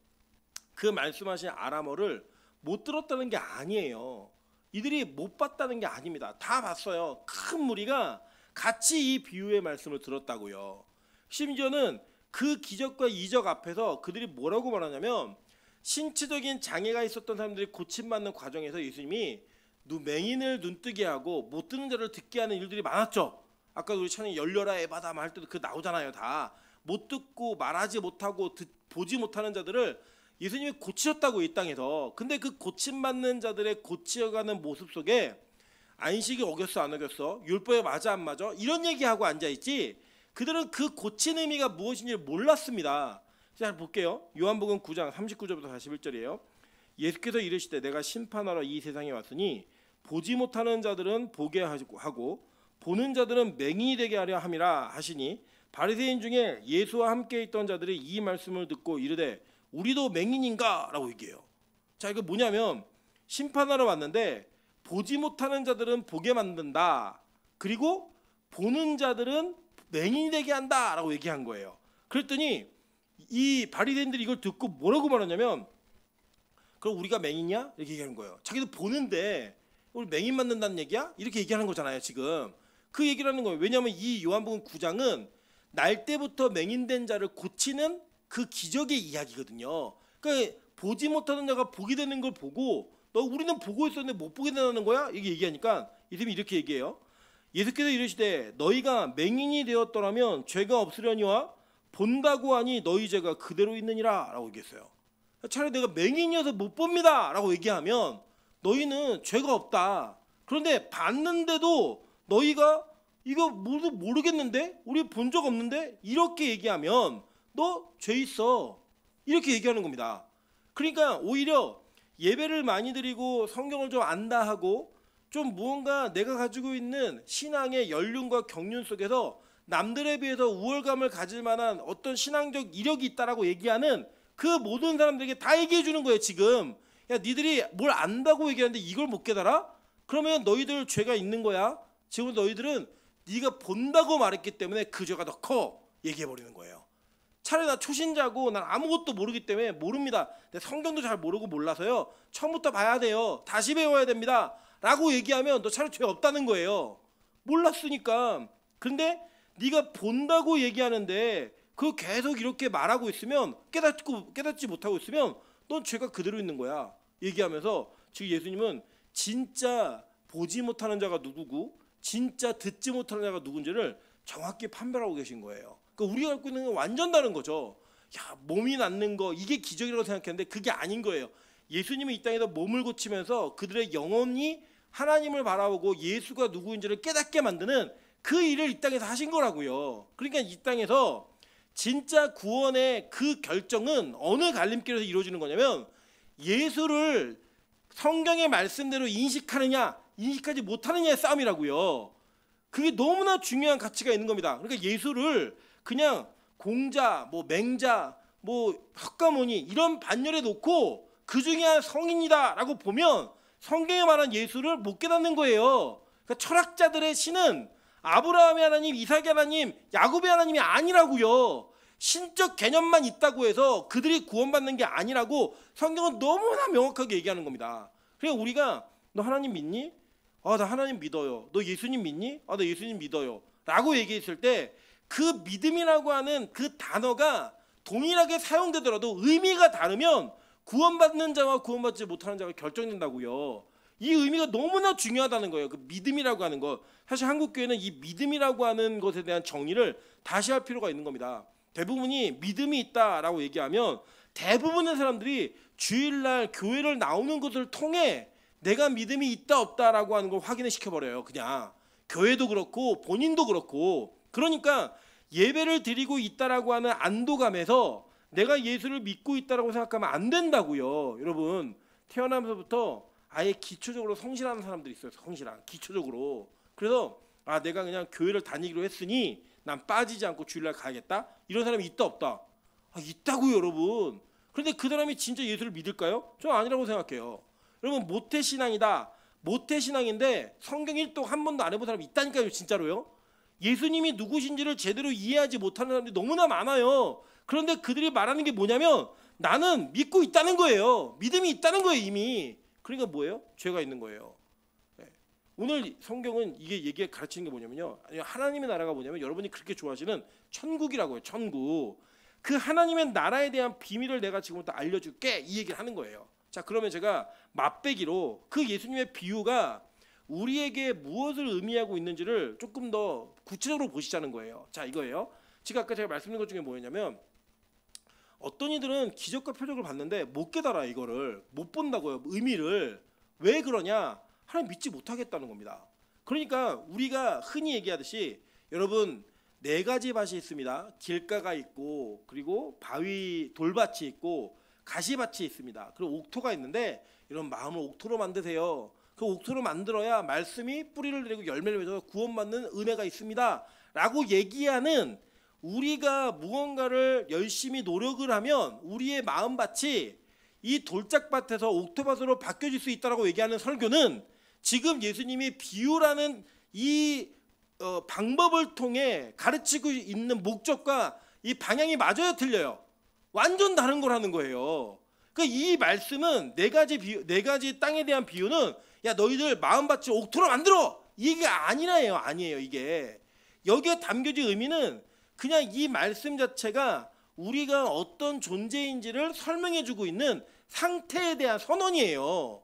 그 말씀하신 아람어를 못 들었다는 게 아니에요. 이들이 못 봤다는 게 아닙니다. 다 봤어요. 큰 무리가 같이 이 비유의 말씀을 들었다고요. 심지어는 그 기적과 이적 앞에서 그들이 뭐라고 말하냐면 신체적인 장애가 있었던 사람들이 고침받는 과정에서 예수님이 맹인을 눈뜨게 하고 못 듣는 자를 듣게 하는 일들이 많았죠. 아까 우리 찬이 열려라 에바다 할 때도 그 나오잖아요. 다 못 듣고 말하지 못하고 보지 못하는 자들을 예수님이 고치셨다고 이 땅에서. 근데 그 고침받는 자들의 고치어가는 모습 속에 안식이 어겼어 안 어겼어? 율법에 맞아 안 맞아? 이런 얘기하고 앉아있지 그들은 그 고친 의미가 무엇인지 몰랐습니다. 자 볼게요. 요한복음 9장 39절부터 41절이에요. 예수께서 이르시되 내가 심판하러 이 세상에 왔으니 보지 못하는 자들은 보게 하고 보는 자들은 맹인이 되게 하려 함이라 하시니 바리새인 중에 예수와 함께 있던 자들이 이 말씀을 듣고 이르되 우리도 맹인인가? 라고 얘기해요. 자 이거 뭐냐면 심판하러 왔는데 보지 못하는 자들은 보게 만든다. 그리고 보는 자들은 맹인이 되게 한다 라고 얘기한 거예요. 그랬더니 이 바리새인들이 이걸 듣고 뭐라고 말하냐면 그럼 우리가 맹인이야? 이렇게 얘기하는 거예요. 자기도 보는데 우리 맹인 만든다는 얘기야? 이렇게 얘기하는 거잖아요. 지금 그 얘기를 하는 거예요. 왜냐하면 이 요한복음 9장은 날 때부터 맹인된 자를 고치는 그 기적의 이야기거든요. 그러니까 보지 못하는 자가 보게 되는 걸 보고 우리는 보고 있었는데 못 보게 되는 거야? 이렇게 얘기하니까 이름이 이렇게 얘기해요. 예수께서 이르시되 너희가 맹인이 되었더라면 죄가 없으려니와 본다고 하니 너희 죄가 그대로 있느니라 라고 얘기했어요. 차라리 내가 맹인이어서 못 봅니다 라고 얘기하면 너희는 죄가 없다. 그런데 봤는데도 너희가 이거 모두 모르겠는데? 우리 본 적 없는데? 이렇게 얘기하면 너 죄 있어. 이렇게 얘기하는 겁니다. 그러니까 오히려 예배를 많이 드리고 성경을 좀 안다 하고 좀 무언가 내가 가지고 있는 신앙의 연륜과 경륜 속에서 남들에 비해서 우월감을 가질 만한 어떤 신앙적 이력이 있다라고 얘기하는 그 모든 사람들에게 다 얘기해 주는 거예요. 지금 야 니들이 뭘 안다고 얘기하는데 이걸 못 깨달아? 그러면 너희들 죄가 있는 거야. 지금 너희들은 네가 본다고 말했기 때문에 그 죄가 더 커. 얘기해 버리는 거예요. 차라리 나 초신자고 난 아무것도 모르기 때문에 모릅니다. 내 성경도 잘 모르고 몰라서요. 처음부터 봐야 돼요. 다시 배워야 됩니다. 라고 얘기하면 너 차라리 죄 없다는 거예요. 몰랐으니까. 근데 네가 본다고 얘기하는데 그 계속 이렇게 말하고 있으면 깨닫지 못하고 있으면 넌 죄가 그대로 있는 거야. 얘기하면서 지금 예수님은 진짜 보지 못하는 자가 누구고 진짜 듣지 못하는 자가 누군지를 정확히 판별하고 계신 거예요. 그러니까 우리가 갖고 있는 건 완전 다른 거죠. 야, 몸이 낫는 거 이게 기적이라고 생각했는데 그게 아닌 거예요. 예수님이 이 땅에서 몸을 고치면서 그들의 영혼이 하나님을 바라보고 예수가 누구인지를 깨닫게 만드는 그 일을 이 땅에서 하신 거라고요. 그러니까 이 땅에서 진짜 구원의 그 결정은 어느 갈림길에서 이루어지는 거냐면 예수를 성경의 말씀대로 인식하느냐 인식하지 못하느냐의 싸움이라고요. 그게 너무나 중요한 가치가 있는 겁니다. 그러니까 예수를 그냥 공자, 뭐 맹자, 뭐 헛가모니 이런 반열에 놓고 그 중에 한 성인이다라고 보면 성경에 말한 예수를 못 깨닫는 거예요. 그러니까 철학자들의 신은 아브라함의 하나님, 이삭의 하나님, 야곱의 하나님이 아니라고요. 신적 개념만 있다고 해서 그들이 구원받는 게 아니라고 성경은 너무나 명확하게 얘기하는 겁니다. 그래서 우리가 너 하나님 믿니? 아, 나 하나님 믿어요. 너 예수님 믿니? 아, 나 예수님 믿어요. 라고 얘기했을 때 그 믿음이라고 하는 그 단어가 동일하게 사용되더라도 의미가 다르면 구원받는 자와 구원받지 못하는 자가 결정된다고요. 이 의미가 너무나 중요하다는 거예요. 그 믿음이라고 하는 것. 사실 한국교회는 이 믿음이라고 하는 것에 대한 정의를 다시 할 필요가 있는 겁니다. 대부분이 믿음이 있다라고 얘기하면 대부분의 사람들이 주일날 교회를 나오는 것을 통해 내가 믿음이 있다 없다라고 하는 걸 확인을 시켜버려요. 그냥 교회도 그렇고 본인도 그렇고. 그러니까 예배를 드리고 있다라고 하는 안도감에서 내가 예수를 믿고 있다라고 생각하면 안 된다고요. 여러분 태어나면서부터 아예 기초적으로 성실하는 사람들이 있어요. 성실한 기초적으로. 그래서 아 내가 그냥 교회를 다니기로 했으니 난 빠지지 않고 주일날 가야겠다. 이런 사람이 있다 없다? 아, 있다고요 여러분. 그런데 그 사람이 진짜 예수를 믿을까요? 저는 아니라고 생각해요. 여러분 모태신앙이다. 모태신앙인데 성경 1도 한 번도 안 해본 사람이 있다니까요. 진짜로요. 예수님이 누구신지를 제대로 이해하지 못하는 사람들이 너무나 많아요. 그런데 그들이 말하는 게 뭐냐면 나는 믿고 있다는 거예요. 믿음이 있다는 거예요 이미. 그러니까 뭐예요? 죄가 있는 거예요. 네. 오늘 성경은 이게 가르치는 게 뭐냐면요. 하나님의 나라가 뭐냐면 여러분이 그렇게 좋아하시는 천국이라고 해요. 천국. 그 하나님의 나라에 대한 비밀을 내가 지금부터 알려줄게 이 얘기를 하는 거예요. 자 그러면 제가 맛배기로 그 예수님의 비유가 우리에게 무엇을 의미하고 있는지를 조금 더 구체적으로 보시자는 거예요. 자 이거예요. 지금 아까 제가 말씀드린 것 중에 뭐였냐면 어떤 이들은 기적과 표적을 봤는데 못 깨달아. 이거를 못 본다고요. 의미를. 왜 그러냐? 하나님 믿지 못하겠다는 겁니다. 그러니까 우리가 흔히 얘기하듯이 여러분 4가지 밭이 있습니다. 길가가 있고 그리고 바위 돌밭이 있고 가시밭이 있습니다. 그리고 옥토가 있는데 이런 마음을 옥토로 만드세요. 그 옥토로 만들어야 말씀이 뿌리를 내리고 열매를 맺어서 구원받는 은혜가 있습니다. 라고 얘기하는 우리가 무언가를 열심히 노력을 하면 우리의 마음밭이 이 돌짝밭에서 옥토밭으로 바뀌어질 수 있다고 얘기하는 설교는 지금 예수님이 비유라는 이 방법을 통해 가르치고 있는 목적과 이 방향이 맞아야 틀려요. 완전 다른 걸 하는 거예요. 그러니까 이 말씀은 네 가지 땅에 대한 비유는 야 너희들 마음밭을 옥토로 만들어 이 얘기가 아니에요. 이게 여기에 담겨진 의미는 그냥 이 말씀 자체가 우리가 어떤 존재인지를 설명해주고 있는 상태에 대한 선언이에요.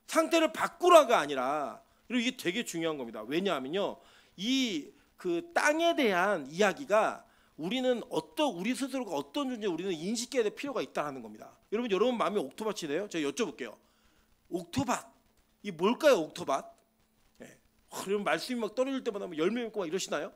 상태를 바꾸라가 아니라. 그리고 이게 되게 중요한 겁니다. 왜냐하면요, 이 그 땅에 대한 이야기가 우리는 우리 스스로가 어떤 존재 우리는 인식해야 될 필요가 있다는 겁니다. 여러분 마음이 옥토밭이 돼요? 제가 여쭤볼게요. 옥토밭 이 뭘까요? 옥토밭? 네. 그럼 말씀이 막 떨어질 때마다 막 열매 맺고 막 이러시나요?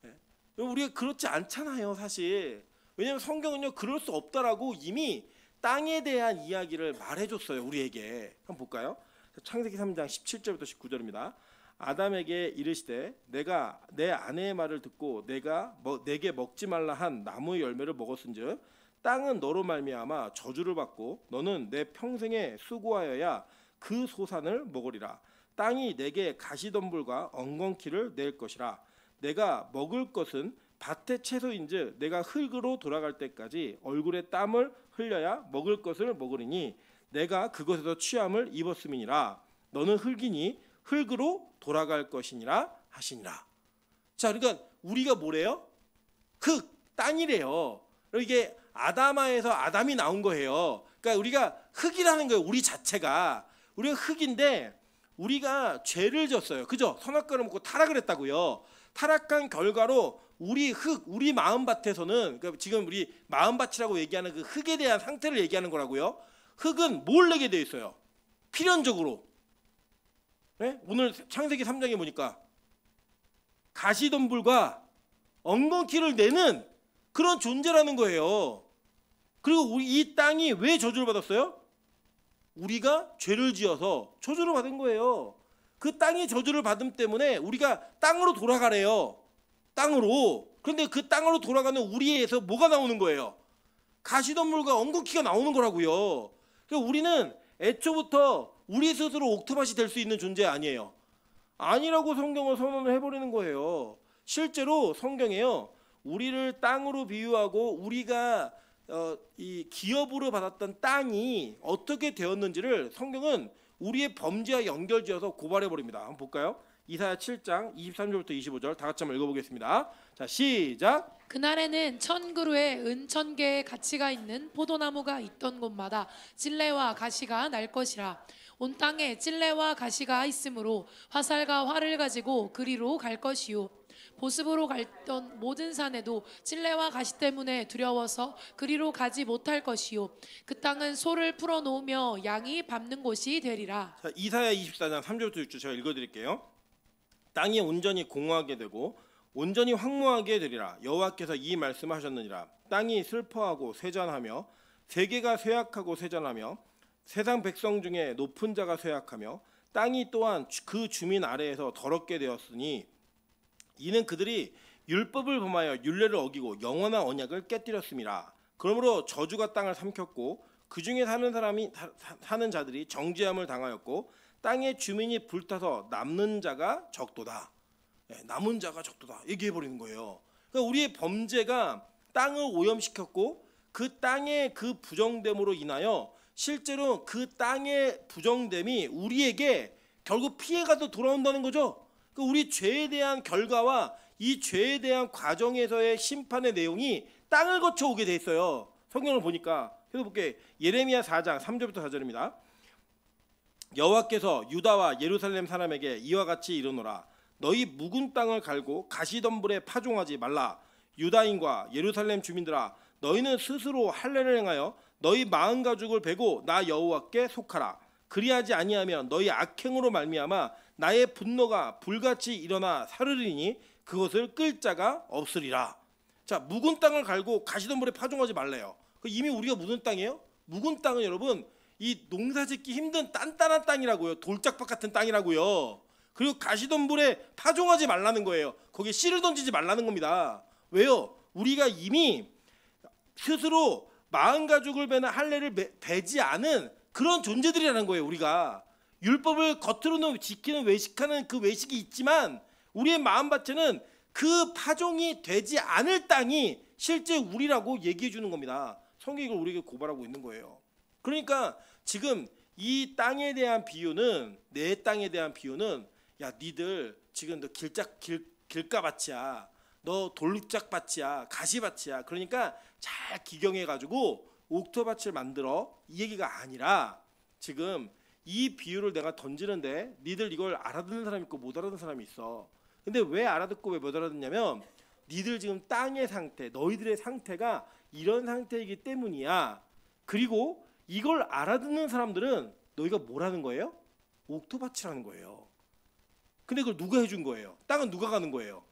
네. 우리가 그렇지 않잖아요, 사실. 왜냐하면 성경은요 그럴 수 없다라고 이미 땅에 대한 이야기를 말해줬어요, 우리에게. 한번 볼까요? 창세기 3장 17절부터 19절입니다. 아담에게 이르시되 내가 내 아내의 말을 듣고 내가 내게 먹지 말라 한 나무의 열매를 먹었은즉 땅은 너로 말미암아 저주를 받고 너는 내 평생에 수고하여야 그 소산을 먹으리라. 땅이 내게 가시덤불과 엉겅퀴를 낼 것이라. 내가 먹을 것은 밭의 채소인즉 내가 흙으로 돌아갈 때까지 얼굴에 땀을 흘려야 먹을 것을 먹으리니 내가 그것에서 취함을 입었음이니라. 너는 흙이니 흙으로 돌아갈 것이니라 하시니라. 자, 그러니까 우리가 뭐래요? 흙, 땅이래요. 이게 아담아에서 아담이 나온 거예요. 그러니까 우리가 흙이라는 거예요. 우리 자체가 우리가 흙인데 우리가 죄를 졌어요. 그죠? 선악과를 먹고 타락을 했다고요. 타락한 결과로 우리 흙, 우리 마음밭에서는, 그러니까 지금 우리 마음밭이라고 얘기하는 그 흙에 대한 상태를 얘기하는 거라고요. 흙은 뭘 내게 돼 있어요? 필연적으로. 네? 오늘 창세기 3장에 보니까 가시덤불과 엉겅퀴를 내는 그런 존재라는 거예요. 그리고 우리 이 땅이 왜 저주를 받았어요? 우리가 죄를 지어서 저주를 받은 거예요. 그 땅이 저주를 받음 때문에 우리가 땅으로 돌아가래요. 땅으로. 그런데 그 땅으로 돌아가는 우리에서 뭐가 나오는 거예요? 가시덤불과 엉겅퀴가 나오는 거라고요. 그러니까 우리는 애초부터 우리 스스로 옥토밭이 될 수 있는 존재 아니에요. 아니라고 성경을 선언을 해버리는 거예요. 실제로 성경에요, 우리를 땅으로 비유하고 우리가 이 기업으로 받았던 땅이 어떻게 되었는지를 성경은 우리의 범죄와 연결지어서 고발해버립니다. 한번 볼까요? 이사야 7장 23절부터 25절 다 같이 한번 읽어보겠습니다. 자, 시작. 그날에는 1000그루의 은 1000개의 가치가 있는 포도나무가 있던 곳마다 찔레와 가시가 날 것이라. 온 땅에 찔레와 가시가 있으므로 화살과 활을 가지고 그리로 갈 것이요. 보습으로 갔던 모든 산에도 찔레와 가시 때문에 두려워서 그리로 가지 못할 것이요. 그 땅은 소를 풀어놓으며 양이 밟는 곳이 되리라. 자, 이사야 24장 3절부터 6절 제가 읽어드릴게요. 땅이 온전히 공허하게 되고 온전히 황무하게 되리라. 여호와께서 이 말씀하셨느니라. 땅이 슬퍼하고 쇠잔하며 세계가 쇠약하고 쇠잔하며 세상 백성 중에 높은 자가 쇠약하며 땅이 또한 그 주민 아래에서 더럽게 되었으니 이는 그들이 율법을 범하여 율례를 어기고 영원한 언약을 깨뜨렸음이라. 그러므로 저주가 땅을 삼켰고 그 중에 사는 자들이 정죄함을 당하였고 땅의 주민이 불타서 남는 자가 적도다. 남은 자가 적도다 얘기해 버리는 거예요. 그러니까 우리의 범죄가 땅을 오염시켰고 그 땅의 그 부정됨으로 인하여 실제로 그 땅의 부정됨이 우리에게 결국 피해가 또 돌아온다는 거죠. 우리 죄에 대한 결과와 이 죄에 대한 과정에서의 심판의 내용이 땅을 거쳐 오게 돼 있어요. 성경을 보니까. 그래서 볼게요. 예레미야 4장 3절부터 4절입니다. 여호와께서 유다와 예루살렘 사람에게 이와 같이 이르노라. 너희 묵은 땅을 갈고 가시덤불에 파종하지 말라. 유다인과 예루살렘 주민들아, 너희는 스스로 할례를 행하여 너희 마음 가죽을 베고 나 여호와께 속하라. 그리하지 아니하면 너희 악행으로 말미암아 나의 분노가 불같이 일어나 사르리니 그것을 끌 자가 없으리라. 자, 묵은 땅을 갈고 가시덤불에 파종하지 말래요. 이미 우리가 묵은 땅이에요. 묵은 땅은 여러분 이 농사짓기 힘든 단단한 땅이라고요. 돌짝밭 같은 땅이라고요. 그리고 가시덤불에 파종하지 말라는 거예요. 거기에 씨를 던지지 말라는 겁니다. 왜요? 우리가 이미 스스로 마음 가죽을 베는 할례를 베지 않은 그런 존재들이라는 거예요. 우리가 율법을 겉으로는 지키는 외식하는 그 외식이 있지만 우리의 마음밭에는 그 파종이 되지 않을 땅이 실제 우리라고 얘기해 주는 겁니다. 성경이 이걸 우리에게 고발하고 있는 거예요. 그러니까 지금 이 땅에 대한 비유는, 내 땅에 대한 비유는, 야 니들 지금 너 길가밭이야, 너 돌짝밭이야, 가시밭이야, 그러니까 잘 기경해 가지고 옥토밭을 만들어, 이 얘기가 아니라 지금 이 비유를 내가 던지는데 니들 이걸 알아듣는 사람이 있고 못 알아듣는 사람이 있어. 근데 왜 알아듣고 왜 못 알아듣냐면 니들 지금 땅의 상태, 너희들의 상태가 이런 상태이기 때문이야. 그리고 이걸 알아듣는 사람들은 너희가 뭐라는 거예요? 옥토밭이라는 거예요. 근데 그걸 누가 해준 거예요? 땅은 누가 가는 거예요?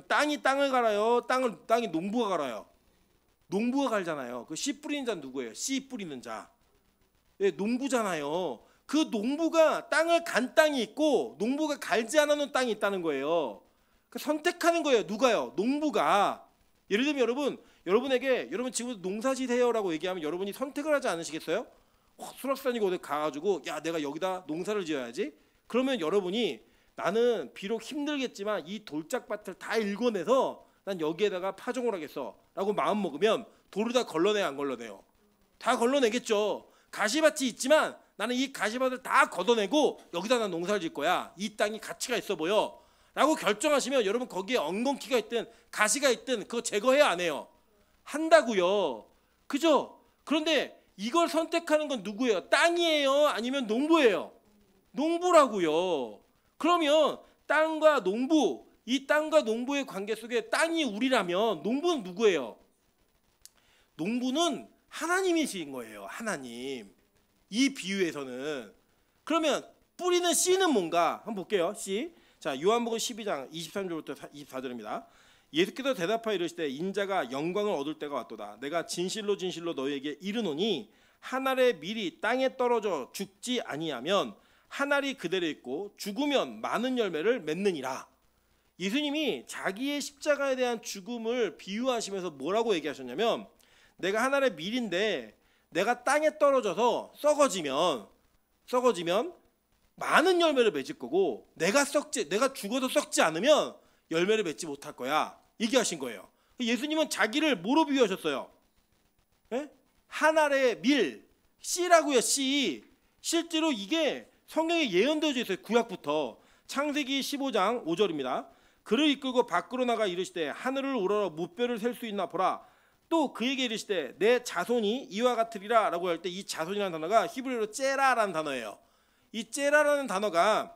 땅이 땅을 갈아요? 땅이 농부가 갈아요? 농부가 갈잖아요. 그 씨 뿌리는 자는 누구예요? 씨 뿌리는 자. 예, 농부잖아요. 그 농부가 땅을 간 땅이 있고 농부가 갈지 않아놓은 땅이 있다는 거예요. 그 선택하는 거예요. 누가요? 농부가. 예를 들면 여러분 여러분에게 여러분 지금 농사지세요라고 얘기하면 여러분이 선택을 하지 않으시겠어요? 수락산이고 어디 가가지고 야 내가 여기다 농사를 지어야지. 그러면 여러분이 나는 비록 힘들겠지만 이 돌짝밭을 다 일궈내서 난 여기에다가 파종을 하겠어라고 마음 먹으면 돌을 다 걸러내야 안 걸러내요? 다 걸러내겠죠. 가시밭이 있지만 나는 이 가시밭을 다 걷어내고 여기다 난 농사를 질 거야. 이 땅이 가치가 있어 보여 라고 결정하시면 여러분 거기에 엉겅퀴가 있든 가시가 있든 그거 제거해야 안 해요? 한다고요. 그죠? 그런데 이걸 선택하는 건 누구예요? 땅이에요? 아니면 농부예요? 농부라고요. 그러면 땅과 농부, 이 땅과 농부의 관계 속에 땅이 우리라면 농부는 누구예요? 농부는 하나님이신 거예요. 하나님. 이 비유에서는. 그러면 뿌리는 씨는 뭔가? 한번 볼게요. 씨. 자, 요한복음 12장 23절부터 24절입니다. 예수께서 대답하여 이르시되 인자가 영광을 얻을 때가 왔도다. 내가 진실로 진실로 너희에게 이르노니 한 알의 밀이 땅에 떨어져 죽지 아니하면 한 알이 그대로 있고 죽으면 많은 열매를 맺느니라. 예수님이 자기의 십자가에 대한 죽음을 비유하시면서 뭐라고 얘기하셨냐면 내가 한 알의 밀인데 내가 땅에 떨어져서 썩어지면 많은 열매를 맺을 거고 내가 죽어도 썩지 않으면 열매를 맺지 못할 거야. 얘기하신 거예요. 예수님은 자기를 뭐로 비유하셨어요? 예? 한 알의 밀, 씨라고요. 씨. 실제로 이게 성경에 예언되어져 있어요. 구약부터. 창세기 15장 5절입니다. 그를 이끌고 밖으로 나가 이르시되 하늘을 우러러 무뼈를 셀 수 있나 보라. 또 그에게 이르시되 내 자손이 이와 같으리라 라고 할 때 이 자손이라는 단어가 히브리어로 째라라는 단어예요. 이 째라라는 단어가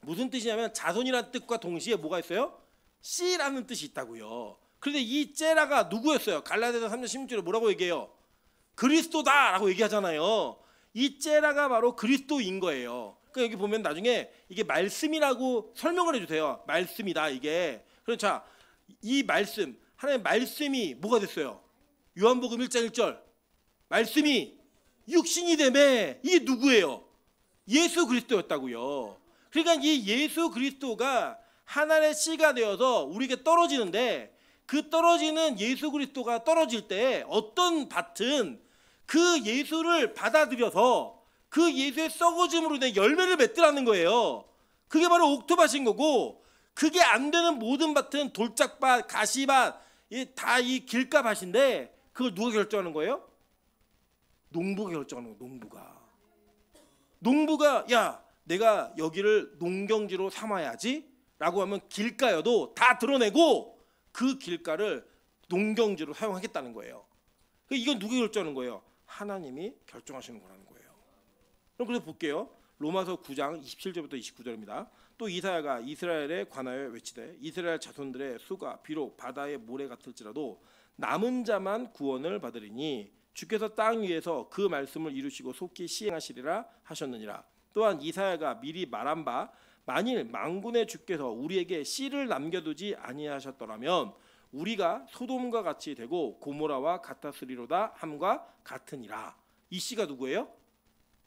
무슨 뜻이냐면 자손이라는 뜻과 동시에 뭐가 있어요? 씨라는 뜻이 있다고요. 그런데 이 째라가 누구였어요? 갈라디아서 3장 16절에 뭐라고 얘기해요? 그리스도다라고 얘기하잖아요. 이 째라가 바로 그리스도인 거예요. 그러니까 여기 보면 나중에 이게 말씀이라고 설명을 해주세요. 말씀이다 이게. 그럼 자, 이 말씀, 하나님의 말씀이 뭐가 됐어요? 요한복음 1장 1절 말씀이 육신이 되매. 이게 누구예요? 예수 그리스도였다고요. 그러니까 이 예수 그리스도가 하나의 씨가 되어서 우리에게 떨어지는데 그 떨어지는 예수 그리스도가 떨어질 때 어떤 밭은 그 예수를 받아들여서 그 예수의 썩어짐으로 인해 열매를 맺더라는 거예요. 그게 바로 옥토밭인 거고 그게 안 되는 모든 밭은 돌짝밭, 가시밭 다 이 길가밭인데 그걸 누가 결정하는 거예요? 농부가 결정하는 거예요. 농부가 야 내가 여기를 농경지로 삼아야지 라고 하면 길가여도 다 드러내고 그 길가를 농경지로 사용하겠다는 거예요. 이건 누가 결정하는 거예요? 하나님이 결정하시는 거라는 거예요. 그럼 그래서 볼게요. 로마서 9장 27절부터 29절입니다. 또 이사야가 이스라엘에 관하여 외치되 이스라엘 자손들의 수가 비록 바다의 모래 같을지라도 남은 자만 구원을 받으리니 주께서 땅 위에서 그 말씀을 이루시고 속히 시행하시리라 하셨느니라. 또한 이사야가 미리 말한 바 만일 만군의 주께서 우리에게 씨를 남겨두지 아니하셨더라면 우리가 소돔과 같이 되고 고모라와 같았으리로다 함과 같으니라. 이 씨가 누구예요?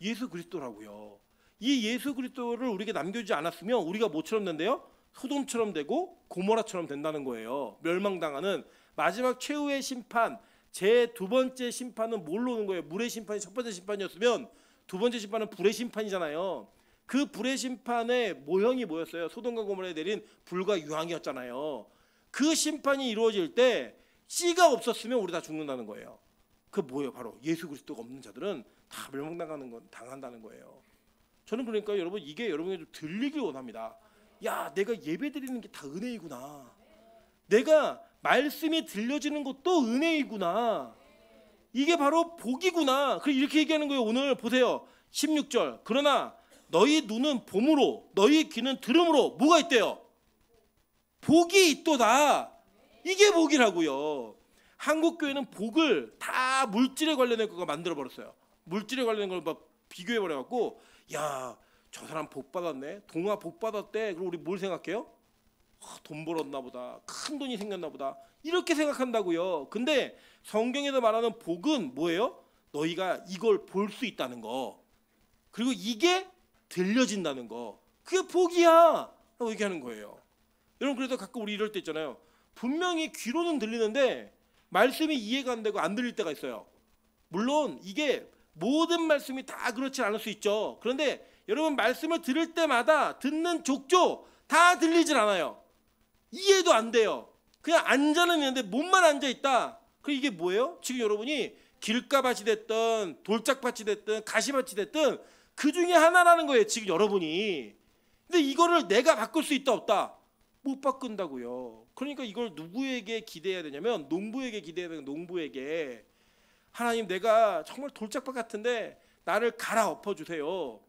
예수 그리스도라고요. 이 예수 그리스도를 우리에게 남겨주지 않았으면 우리가 뭐처럼 된대요? 소돔처럼 되고 고모라처럼 된다는 거예요. 멸망당하는 마지막 최후의 심판, 제 두 번째 심판은 뭘로 오는 거예요? 물의 심판이 첫 번째 심판이었으면 두 번째 심판은 불의 심판이잖아요. 그 불의 심판의 모형이 뭐였어요? 소돔과 고모라에 내린 불과 유황이었잖아요. 그 심판이 이루어질 때 씨가 없었으면 우리 다 죽는다는 거예요. 그 뭐예요? 바로 예수 그리스도가 없는 자들은 다 당한다는 거예요. 저는 그러니까 여러분 이게 여러분에게 좀 들리길 원합니다. 야, 내가 예배 드리는 게 다 은혜이구나. 내가 말씀이 들려지는 것도 은혜이구나. 이게 바로 복이구나. 이렇게 얘기하는 거예요. 오늘 보세요. 16절. 그러나 너희 눈은 봄으로 너희 귀는 들음으로 뭐가 있대요? 복이 있도다. 이게 복이라고요. 한국 교회는 복을 다 물질에 관련된 거 만들어 버렸어요. 물질에 관련된 걸 막 비교해 버려 갖고 야, 저 사람 복 받았네. 동아 복 받았대. 그럼 우리 뭘 생각해요? 돈 벌었나 보다. 큰 돈이 생겼나 보다. 이렇게 생각한다고요. 근데 성경에서 말하는 복은 뭐예요? 너희가 이걸 볼 수 있다는 거. 그리고 이게 들려진다는 거. 그게 복이야. 라고 얘기하는 거예요. 여러분 그래서 가끔 우리 이럴 때 있잖아요. 분명히 귀로는 들리는데 말씀이 이해가 안 되고 안 들릴 때가 있어요. 물론 이게 모든 말씀이 다 그렇지 않을 수 있죠. 그런데 여러분 말씀을 들을 때마다 듣는 족족 다 들리질 않아요. 이해도 안 돼요. 그냥 앉아는 있는데 몸만 앉아 있다. 그 이게 뭐예요? 지금 여러분이 길가밭이 됐든 돌짝밭이 됐든 가시밭이 됐든 그 중에 하나라는 거예요. 지금 여러분이. 근데 이거를 내가 바꿀 수 있다 없다? 못 바꾼다고요. 그러니까 이걸 누구에게 기대해야 되냐면 농부에게 기대해야 되는 농부에게. 하나님, 내가 정말 돌짝밭 같은데 나를 갈아엎어 주세요.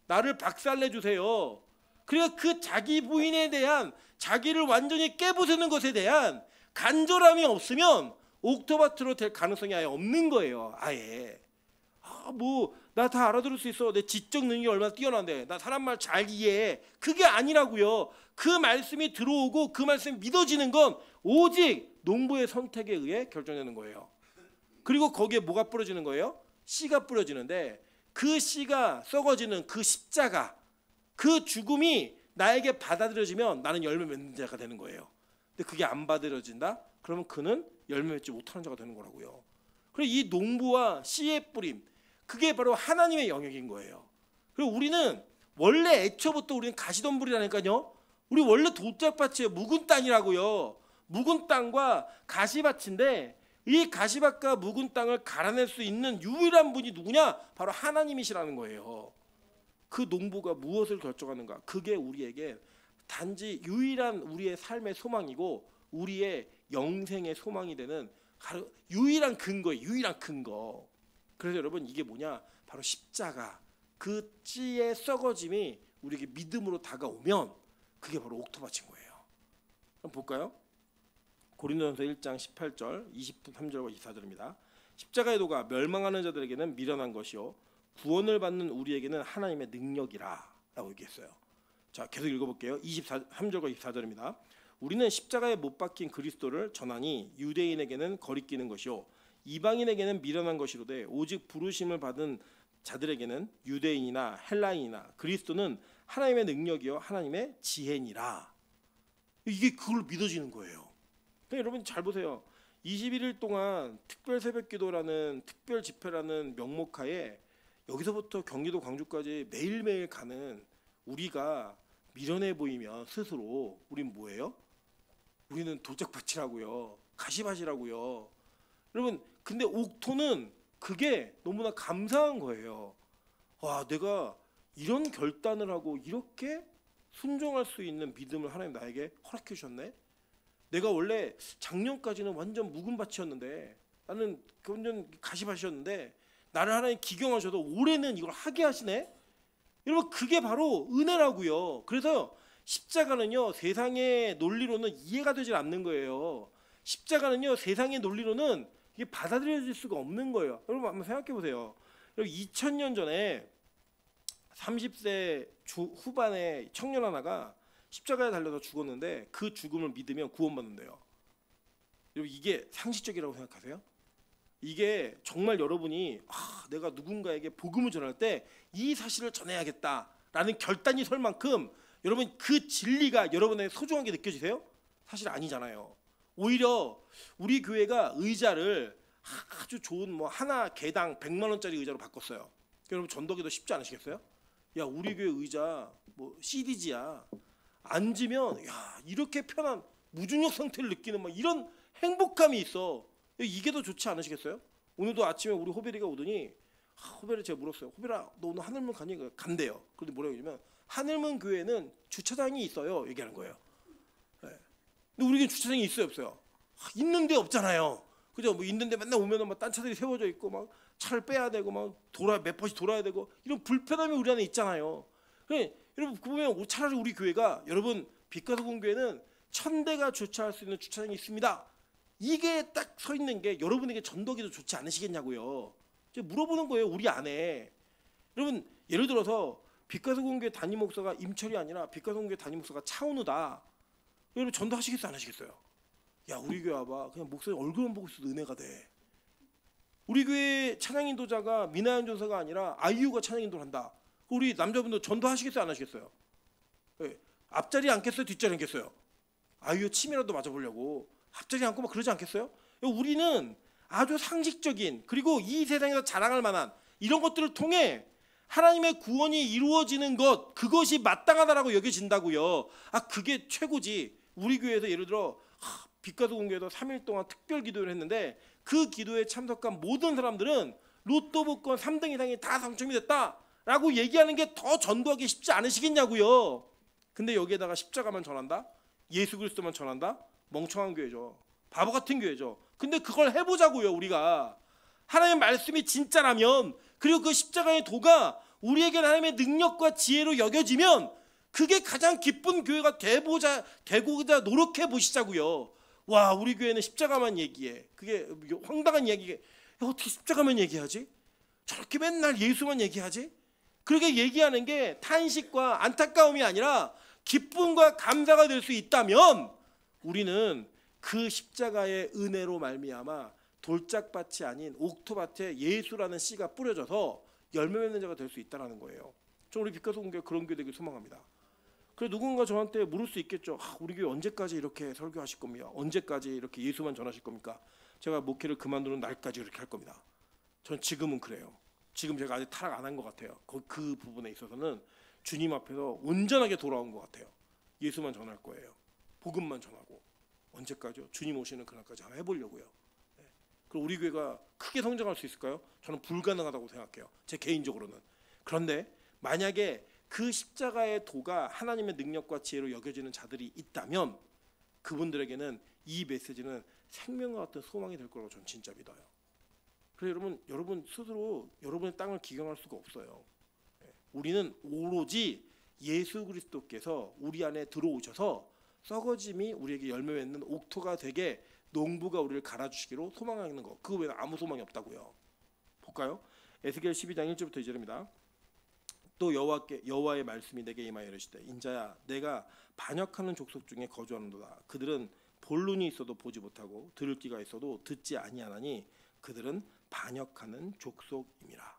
나를 박살내 주세요. 그러니까 그 자기 부인에 대한, 자기를 완전히 깨부수는 것에 대한 간절함이 없으면 옥토바트로 될 가능성이 아예 없는 거예요. 아예. 나 다 알아들을 수 있어. 내 지적 능력이 얼마나 뛰어난데. 나 사람 말 잘 이해해. 그게 아니라고요. 그 말씀이 들어오고 그 말씀이 믿어지는 건 오직 농부의 선택에 의해 결정되는 거예요. 그리고 거기에 뭐가 뿌려지는 거예요? 씨가 뿌려지는데 그 씨가 썩어지는 그 십자가, 그 죽음이 나에게 받아들여지면 나는 열매 맺는 자가 되는 거예요. 근데 그게 안 받아들여진다? 그러면 그는 열매 맺지 못하는 자가 되는 거라고요. 그리고 이 농부와 씨의 뿌림, 그게 바로 하나님의 영역인 거예요. 그리고 우리는 원래 애초부터 우리는 가시덤불이라니까요. 우리 원래 돌짝밭이에요. 묵은 땅이라고요. 묵은 땅과 가시밭인데 이 가시밭과 묵은 땅을 갈아낼 수 있는 유일한 분이 누구냐? 바로 하나님이시라는 거예요. 그 농부가 무엇을 결정하는가? 그게 우리에게 단지 유일한 우리의 삶의 소망이고 우리의 영생의 소망이 되는 유일한 근거예요. 유일한 근거. 그래서 여러분 이게 뭐냐? 바로 십자가. 그 씨의 썩어짐이 우리에게 믿음으로 다가오면 그게 바로 옥토밭인 거예요. 한번 볼까요? 고린도전서 1장 18절 23절과 24절입니다. 십자가의 도가 멸망하는 자들에게는 미련한 것이요 구원을 받는 우리에게는 하나님의 능력이라 라고 얘기했어요. 자, 계속 읽어볼게요. 23절과 24절입니다. 우리는 십자가에 못 박힌 그리스도를 전하니 유대인에게는 거리끼는 것이요 이방인에게는 미련한 것이로되 오직 부르심을 받은 자들에게는 유대인이나 헬라인이나 그리스도는 하나님의 능력이요 하나님의 지혜니라. 이게 그걸 믿어지는 거예요. 그러니까 여러분 잘 보세요. 21일 동안 특별 새벽기도라는 특별 집회라는 명목하에 여기서부터 경기도 광주까지 매일매일 가는 우리가 미련해 보이면 스스로 우린 뭐예요? 우리는 돌짝밭이라고요. 가시밭이라고요. 여러분 근데 옥토는 그게 너무나 감사한 거예요. 와, 내가 이런 결단을 하고 이렇게 순종할 수 있는 믿음을 하나님 나에게 허락해 주셨네. 내가 원래 작년까지는 완전 묵은 밭이었는데 나는 완전 가시밭이었는데 나를 하나님 기경하셔도 올해는 이걸 하게 하시네. 여러분 그게 바로 은혜라고요. 그래서 십자가는요 세상의 논리로는 이해가 되질 않는 거예요. 십자가는요 세상의 논리로는 이게 받아들여질 수가 없는 거예요. 여러분 한번 생각해 보세요. 2000년 전에 30세 후반의 청년 하나가 십자가에 달려서 죽었는데 그 죽음을 믿으면 구원받는대요. 여러분 이게 상식적이라고 생각하세요? 이게 정말 여러분이 내가 누군가에게 복음을 전할 때 이 사실을 전해야겠다라는 결단이 설 만큼 여러분 그 진리가 여러분에게 소중하게 느껴지세요? 사실 아니잖아요. 오히려 우리 교회가 의자를 아주 좋은 하나 개당 100만 원짜리 의자로 바꿨어요. 여러분 전도기도 쉽지 않으시겠어요? 야, 우리 교회 의자 CDG야. 앉으면 이렇게 편한 무중력 상태를 느끼는 이런 행복감이 있어. 이게 더 좋지 않으시겠어요? 오늘도 아침에 우리 호베리가 오더니 호베리 제가 물었어요. 호베라 너 오늘 하늘문 가니? 간대요. 그런데 뭐라고 하냐면 하늘문 교회는 주차장이 있어요. 얘기하는 거예요. 네. 근데 우리 교회 주차장이 있어요 없어요? 있는데 없잖아요. 그죠? 있는데 맨날 오면은 딴 차들이 세워져 있고 차를 빼야 되고 몇 번씩 돌아야 되고 이런 불편함이 우리 안에 있잖아요. 그래, 여러분 보면 차라리 우리 교회가 여러분 빛가서 공교회는 1000대가 주차할 수 있는 주차장이 있습니다. 이게 딱 서 있는 게 여러분에게 전도기도 좋지 않으시겠냐고요. 제가 물어보는 거예요. 우리 안에. 여러분 예를 들어서 빛가서 공교회 담임 목사가 임철이 아니라 빛가서 공교회 담임 목사가 차은우다. 여러분 전도하시겠어요 안 하시겠어요? 야, 우리 교회 와봐. 그냥 목사님 얼굴만 보고 있어도 은혜가 돼. 우리 교회 찬양인도자가 미나연 전사가 아니라 아이유가 찬양인도를 한다. 우리 남자분들 전도하시겠어요 안 하시겠어요? 네. 앞자리 앉겠어요 뒷자리 앉겠어요? 아이유 침이라도 맞아보려고 앞자리 앉고 그러지 않겠어요? 우리는 아주 상식적인 그리고 이 세상에서 자랑할 만한 이런 것들을 통해 하나님의 구원이 이루어지는 것, 그것이 마땅하다라고 여겨진다고요. 그게 최고지. 우리 교회에서 예를 들어 빛가도 공교에서 3일 동안 특별 기도를 했는데 그 기도에 참석한 모든 사람들은 로또 복권 3등 이상이 다 당첨이 됐다라고 얘기하는 게 더 전도하기 쉽지 않으시겠냐고요. 근데 여기에다가 십자가만 전한다? 예수 그리스도만 전한다? 멍청한 교회죠. 바보 같은 교회죠. 근데 그걸 해보자고요. 우리가 하나님의 말씀이 진짜라면, 그리고 그 십자가의 도가 우리에게는 하나님의 능력과 지혜로 여겨지면 그게 가장 기쁜 교회가 되고자 노력해 보시자고요. 와, 우리 교회는 십자가만 얘기해. 그게 황당한 이야기게. 어떻게 십자가만 얘기하지? 저렇게 맨날 예수만 얘기하지? 그렇게 얘기하는 게 탄식과 안타까움이 아니라 기쁨과 감사가 될 수 있다면 우리는 그 십자가의 은혜로 말미암아 돌짝밭이 아닌 옥토밭에 예수라는 씨가 뿌려져서 열매 맺는 자가 될 수 있다는 거예요. 저 우리 빛가서 공교회 그런 교회 되길 소망합니다. 그래, 누군가 저한테 물을 수 있겠죠. 우리 교회 언제까지 이렇게 설교하실 겁니까? 언제까지 이렇게 예수만 전하실 겁니까? 제가 목회를 그만두는 날까지 이렇게 할 겁니다. 전 지금은 그래요. 지금 제가 아직 타락 안 한 것 같아요. 그 부분에 있어서는 주님 앞에서 온전하게 돌아온 것 같아요. 예수만 전할 거예요. 복음만 전하고. 언제까지요? 주님 오시는 그날까지 한번 해보려고요. 그럼 우리 교회가 크게 성장할 수 있을까요? 저는 불가능하다고 생각해요. 제 개인적으로는. 그런데 만약에 그 십자가의 도가 하나님의 능력과 지혜로 여겨지는 자들이 있다면 그분들에게는 이 메시지는 생명과 같은 소망이 될 거라고 저는 진짜 믿어요. 그래서 여러분 스스로 여러분의 땅을 기경할 수가 없어요. 우리는 오로지 예수 그리스도께서 우리 안에 들어오셔서 썩어짐이 우리에게 열매 맺는 옥토가 되게 농부가 우리를 갈아주시기로 소망하는 거. 그거 외에는 아무 소망이 없다고요. 볼까요? 에스겔 12장 1절부터 2절입니다. 또 여호와의 말씀이 내게 임하여 이르시되 인자야 내가 반역하는 족속 중에 거주하는도다. 그들은 볼 눈이 있어도 보지 못하고 들을 귀가 있어도 듣지 아니하나니 그들은 반역하는 족속임이라.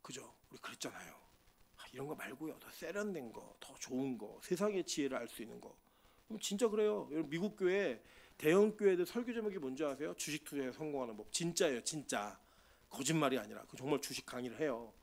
그죠? 우리 그랬잖아요. 이런 거 말고요. 더 세련된 거, 더 좋은 거, 세상의 지혜를 알 수 있는 거. 진짜 그래요. 미국 교회 대형 교회들 설교 제목이 뭔지 아세요? 주식 투자에 성공하는 법. 진짜예요, 진짜. 거짓말이 아니라. 정말 주식 강의를 해요.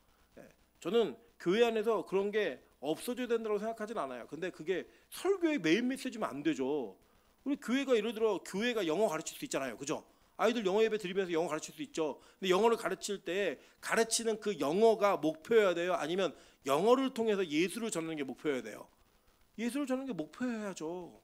저는 교회 안에서 그런 게 없어져야 된다고 생각하진 않아요. 근데 그게 설교의 메인 메시지면 안 되죠. 우리 교회가 예를 들어 교회가 영어 가르칠 수 있잖아요, 그죠? 아이들 영어 예배 드리면서 영어 가르칠 수 있죠. 근데 영어를 가르칠 때 가르치는 그 영어가 목표여야 돼요? 아니면 영어를 통해서 예수를 전하는 게 목표여야 돼요? 예수를 전하는 게 목표여야죠.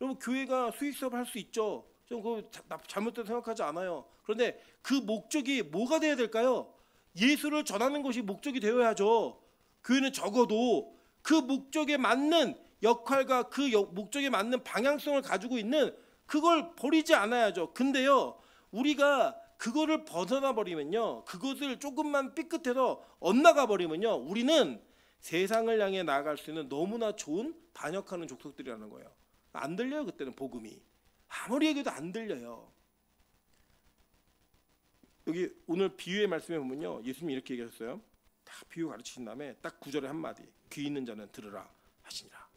여러분 교회가 수익 사업을 할 수 있죠. 좀 그거 잘못된 생각하지 않아요. 그런데 그 목적이 뭐가 돼야 될까요? 예수를 전하는 것이 목적이 되어야죠. 교회는 적어도 그 목적에 맞는 역할과 그 목적에 맞는 방향성을 가지고 있는 그걸 버리지 않아야죠. 근데요, 우리가 그거를 벗어나 버리면요, 그것을 조금만 삐끗해서 엇나가 버리면요, 우리는 세상을 향해 나아갈 수 있는 너무나 좋은 반역하는 족속들이라는 거예요. 안 들려요. 그때는 복음이 아무리 얘기해도 안 들려요. 여기 오늘 비유의 말씀에 보면요, 예수님이 이렇게 얘기하셨어요. 다 비유 가르치신 다음에 딱 9절에 한마디, 귀 있는 자는 들으라 하시니라.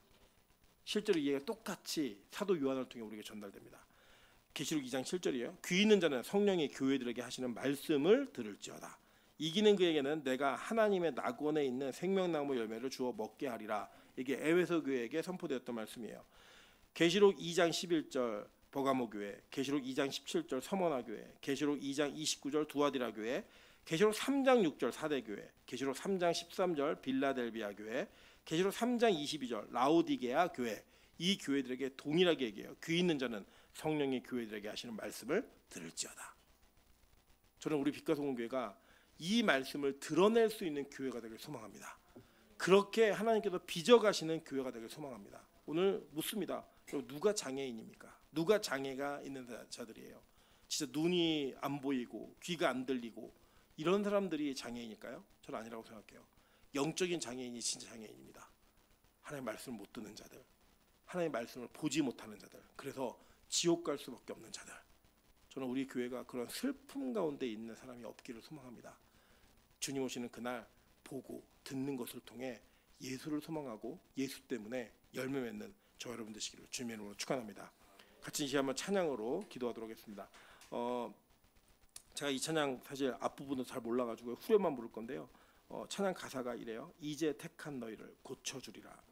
실제로 이해가 똑같이 사도 요한을 통해 우리에게 전달됩니다. 계시록 2장 7절이에요. 귀 있는 자는 성령이 교회들에게 하시는 말씀을 들을지어다. 이기는 그에게는 내가 하나님의 낙원에 있는 생명나무 열매를 주어 먹게 하리라. 이게 에베소 교회에게 선포되었던 말씀이에요. 계시록 2장 11절 버가모 교회, 계시록 2장 17절 서머나 교회, 계시록 2장 29절 두아디라 교회, 계시록 3장 6절 사대 교회, 계시록 3장 13절 빌라델비아 교회, 계시록 3장 22절 라오디게아 교회. 이 교회들에게 동일하게 얘기해요. 귀 있는 자는 성령이 교회들에게 하시는 말씀을 들을지어다. 저는 우리 빛가소금교회가 이 말씀을 드러낼 수 있는 교회가 되길 소망합니다. 그렇게 하나님께서 빚어가시는 교회가 되길 소망합니다. 오늘 묻습니다. 누가 장애인입니까? 누가 장애가 있는 자들이에요? 진짜 눈이 안 보이고 귀가 안 들리고 이런 사람들이 장애인일까요? 저는 아니라고 생각해요. 영적인 장애인이 진짜 장애인입니다. 하나님의 말씀을 못 듣는 자들, 하나님의 말씀을 보지 못하는 자들, 그래서 지옥 갈 수밖에 없는 자들. 저는 우리 교회가 그런 슬픔 가운데 있는 사람이 없기를 소망합니다. 주님 오시는 그날 보고 듣는 것을 통해 예수를 소망하고 예수 때문에 열매 맺는 저 여러분 되시기를 주님의 이름으로 축원합니다. 같이 이제 한번 찬양으로 기도하도록 하겠습니다. 제가 이 찬양 사실 앞부분은 잘 몰라가지고 후렴만 부를 건데요. 찬양 가사가 이래요. 이제 택한 너희를 고쳐주리라.